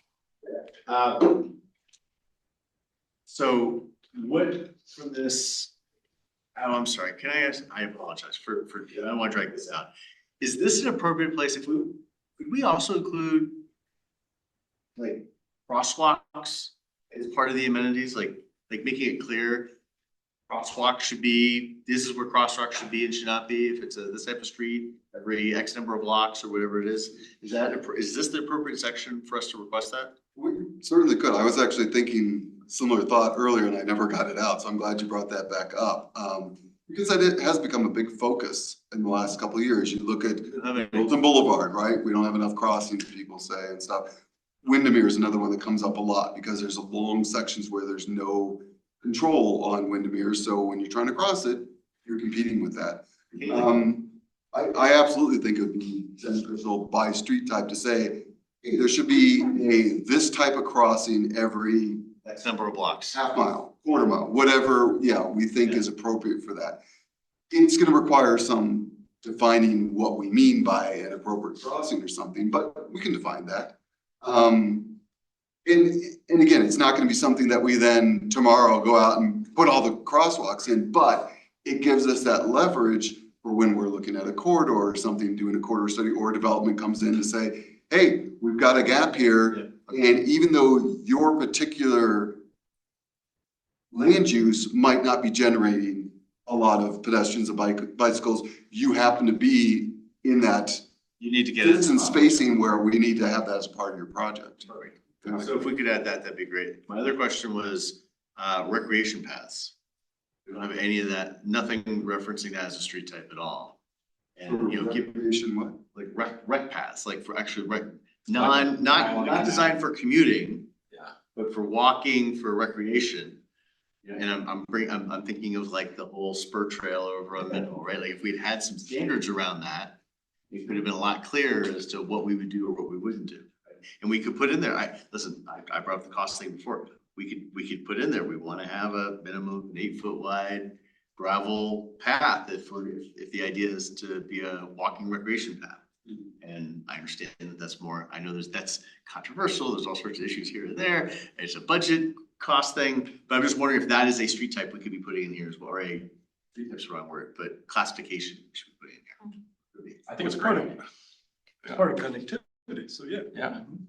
So what from this, oh, I'm sorry, can I ask, I apologize for, I don't want to drag this out. Is this an appropriate place if could we also include like crosswalks as part of the amenities, like making it clear crosswalk should be, this is where crosswalk should be and should not be, if it's this type of street, every X number of blocks or whatever it is. Is this the appropriate section for us to request that? We certainly could. I was actually thinking similar thought earlier and I never got it out. So I'm glad you brought that back up. Because it has become a big focus in the last couple of years. You look at Littleton Boulevard, right? We don't have enough crossings, people say, and stuff. Windermere is another one that comes up a lot because there's long sections where there's no control on Windermere. So when you're trying to cross it, you're competing with that. I absolutely think it would be beneficial by street type to say, hey, there should be this type of crossing every X number of blocks, half mile, quarter mile, whatever, we think is appropriate for that. It's gonna require some defining what we mean by an appropriate crossing or something, but we can define that. And again, it's not gonna be something that we then tomorrow go out and put all the crosswalks in, but it gives us that leverage for when we're looking at a corridor or something, doing a corridor study, or development comes in to say, hey, we've got a gap here. And even though your particular land use might not be generating a lot of pedestrians and bicycles, you happen to be in that you need to get it in spacing where we need to have that as part of your project. Right. So if we could add that, that'd be great. My other question was recreation paths. We don't have any of that, nothing referencing that as a street type at all. And Recreation, what? like rec paths, like for actually not designed for commuting, but for walking, for recreation. And I'm thinking of like the whole spur trail over on Mineral, right? Like if we'd had some standards around that, it could have been a lot clearer as to what we would do or what we wouldn't do. And we could put in there, I brought up the cost thing before. We could put in there, we want to have a minimum of an 8-foot wide gravel path if the idea is to be a walking recreation path. And I understand that that's more, I know that's controversial. There's all sorts of issues here and there. It's a budget cost thing, but I'm just wondering if that is a street type we could be putting in here as well, or a street type's the wrong word, but classification we should be putting in here. I think it's part great. of part of connectivity, so yeah.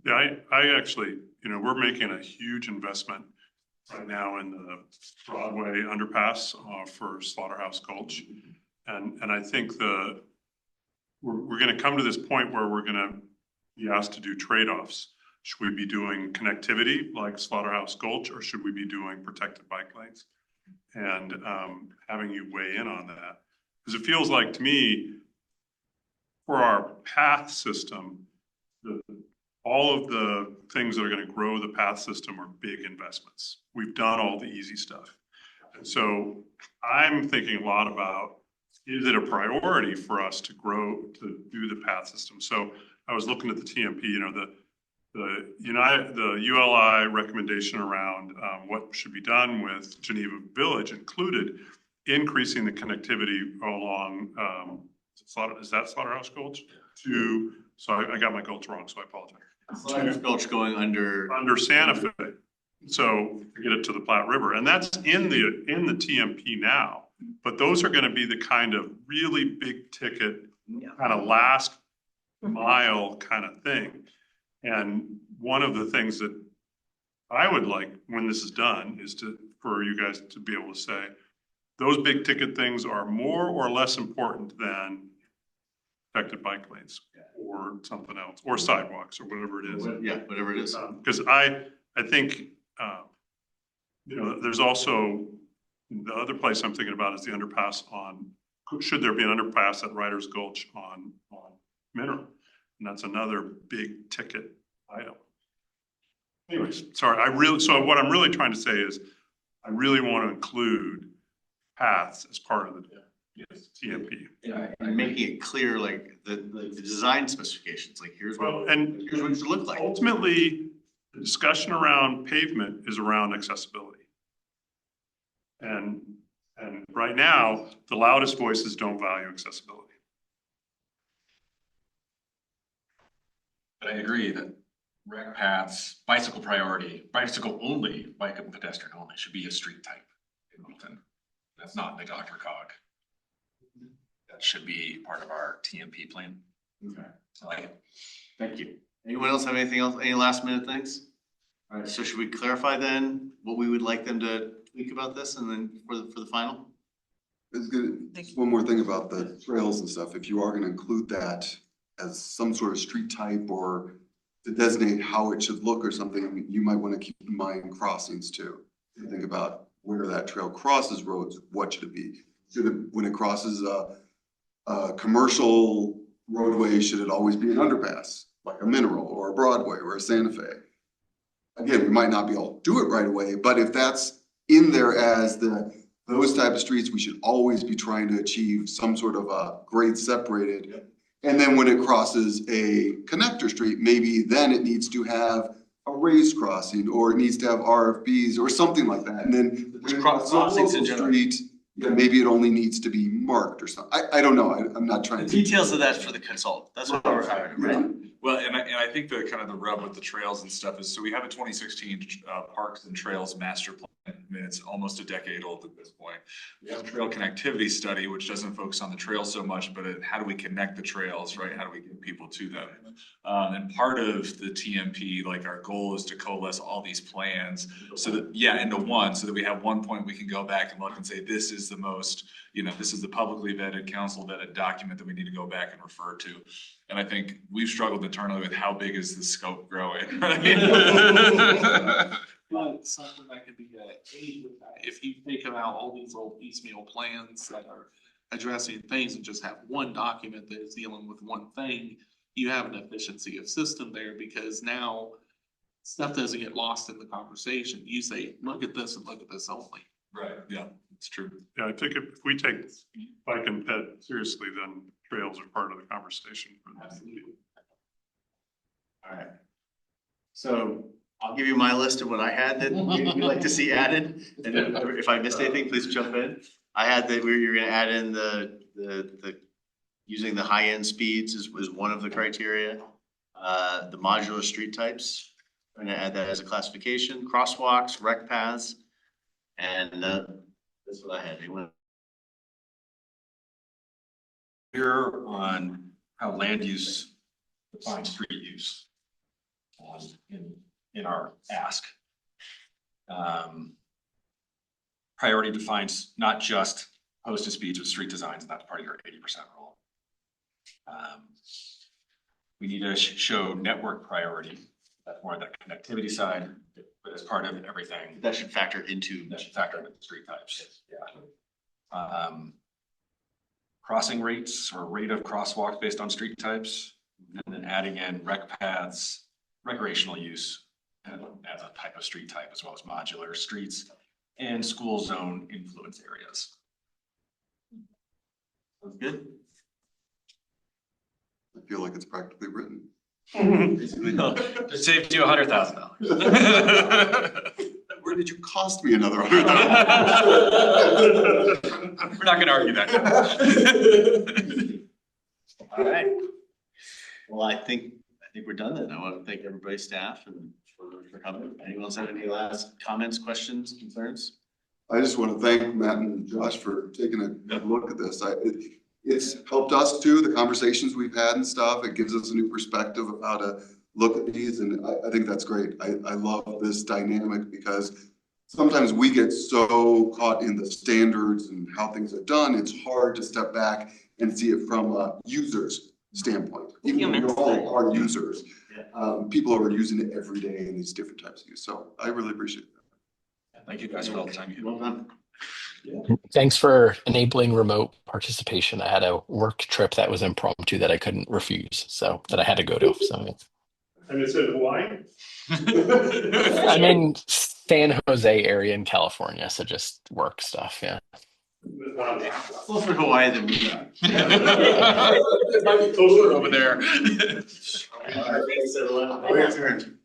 Yeah, I actually, we're making a huge investment right now in the Broadway underpass for Slaughterhouse Gulch. And I think we're gonna come to this point where we're gonna be asked to do trade-offs. Should we be doing connectivity like Slaughterhouse Gulch, or should we be doing protected bike lanes? And having you weigh in on that. Because it feels like to me, for our path system, all of the things that are gonna grow the path system are big investments. We've done all the easy stuff. And so I'm thinking a lot about, is it a priority for us to grow, to do the path system? So I was looking at the TMP, the ULI recommendation around what should be done with Geneva Village included increasing the connectivity along, is that Slaughterhouse Gulch? So I got my gulch wrong, so I apologize. Slaughterhouse Gulch going under Santa Fe, so to get it to the Platte River, and that's in the TMP now. But those are gonna be the kind of really big ticket, kind of last mile kind of thing. And one of the things that I would like when this is done is for you guys to be able to say, those big ticket things are more or less important than affected bike lanes or something else, or sidewalks or whatever it is. Yeah, whatever it is. Because I think, there's also, the other place I'm thinking about is the underpass should there be an underpass at Riders Gulch on Mineral? And that's another big ticket item. Anyways, sorry, so what I'm really trying to say is, I really want to include paths as part of the TMP. And making it clear, like the design specifications, like here's what it should look like. Ultimately, the discussion around pavement is around accessibility. And right now, the loudest voices don't value accessibility. But I agree that rec paths, bicycle priority, bicycle only, bike and pedestrian only should be a street type in Littleton. That's not the Dr. Cog. That should be part of our TMP plan. Okay. I like it. Thank you. Anyone else have anything else, any last minute things? All right, so should we clarify then what we would like them to tweak about this and then for the final? It's good. Just one more thing about the trails and stuff. If you are gonna include that as some sort of street type or to designate how it should look or something, you might want to keep in mind crossings too. Think about where that trail crosses roads, what should it be? When it crosses a commercial roadway, should it always be an underpass, like a Mineral or a Broadway or a Santa Fe? Again, we might not be able to do it right away, but if that's in there as those type of streets, we should always be trying to achieve some sort of a grade separated. And then when it crosses a connector street, maybe then it needs to have a raised crossing, or it needs to have RFBs or something like that. And then when it crosses a local street, then maybe it only needs to be marked or something. I don't know. I'm not trying The to. details of that's for the consultant. That's what we're hiring, right? Well, and I think the kind of the rub with the trails and stuff is, so we have a 2016 Parks and Trails Master Plan. I mean, it's almost a decade old at this point. We have a trail connectivity study, which doesn't focus on the trail so much, but how do we connect the trails, right? How do we get people to them? And part of the TMP, like our goal is to coalesce all these plans so that, into one, so that we have one point we can go back and look and say, this is the most, this is the publicly vetted, council vetted document that we need to go back and refer to. And I think we've struggled internally with how big is the scope growing, right? But something that could be aid with that, if you think about all these little piecemeal plans that are addressing things and just have one document that is dealing with one thing, you have an efficiency of system there, because now stuff doesn't get lost in the conversation. You say, look at this and look at this only. Right, yeah, it's true. Yeah, I think if we take bike and ped seriously, then trails are part of the conversation. Absolutely. All right. So I'll give you my list of what I had that you'd like to see added. And if I missed anything, please jump in. I had that you're gonna add in the using the high-end speeds was one of the criteria. The modular street types, I'm gonna add that as a classification, crosswalks, rec paths, and that's what I had. Anyone? Here on how land use defines street use in our ask. Priority defines not just posted speeds with street designs, and that's part of your 80% rule. We need to show network priority. That's more that connectivity side, but as part of everything. That should factor into the street types. Yeah. Crossing rates or rate of crosswalk based on street types, and then adding in rec paths, recreational use as a type of street type, as well as modular streets and school zone influence areas. Sounds good. I feel like it's practically written. Basically, It saved you $100,000. Where did you cost me another $100,000? We're not gonna argue that. all right. Well, I think we're done then. I want to thank everybody's staff and for coming. Anyone else have any last comments, questions, concerns? I just want to thank Matt and Josh for taking a look at this. It's helped us too, the conversations we've had and stuff. It gives us a new perspective of how to look at these, and I think that's great. I love this dynamic because sometimes we get so caught in the standards and how things are done, it's hard to step back and see it from a user's standpoint. Even though we Humans. all are users, people are using it every day in these different types of use. So I really appreciate that. Thank you guys for all the time you Well done. Thanks for enabling remote participation. I had a work trip that was impromptu that I couldn't refuse, so that I had to go to. So And it's in Hawaii? I'm in San Jose area in California, so just work stuff. Yeah. Well, for Hawaii, then we got. It might be closer over there. All right, thanks everyone. We're adjourned.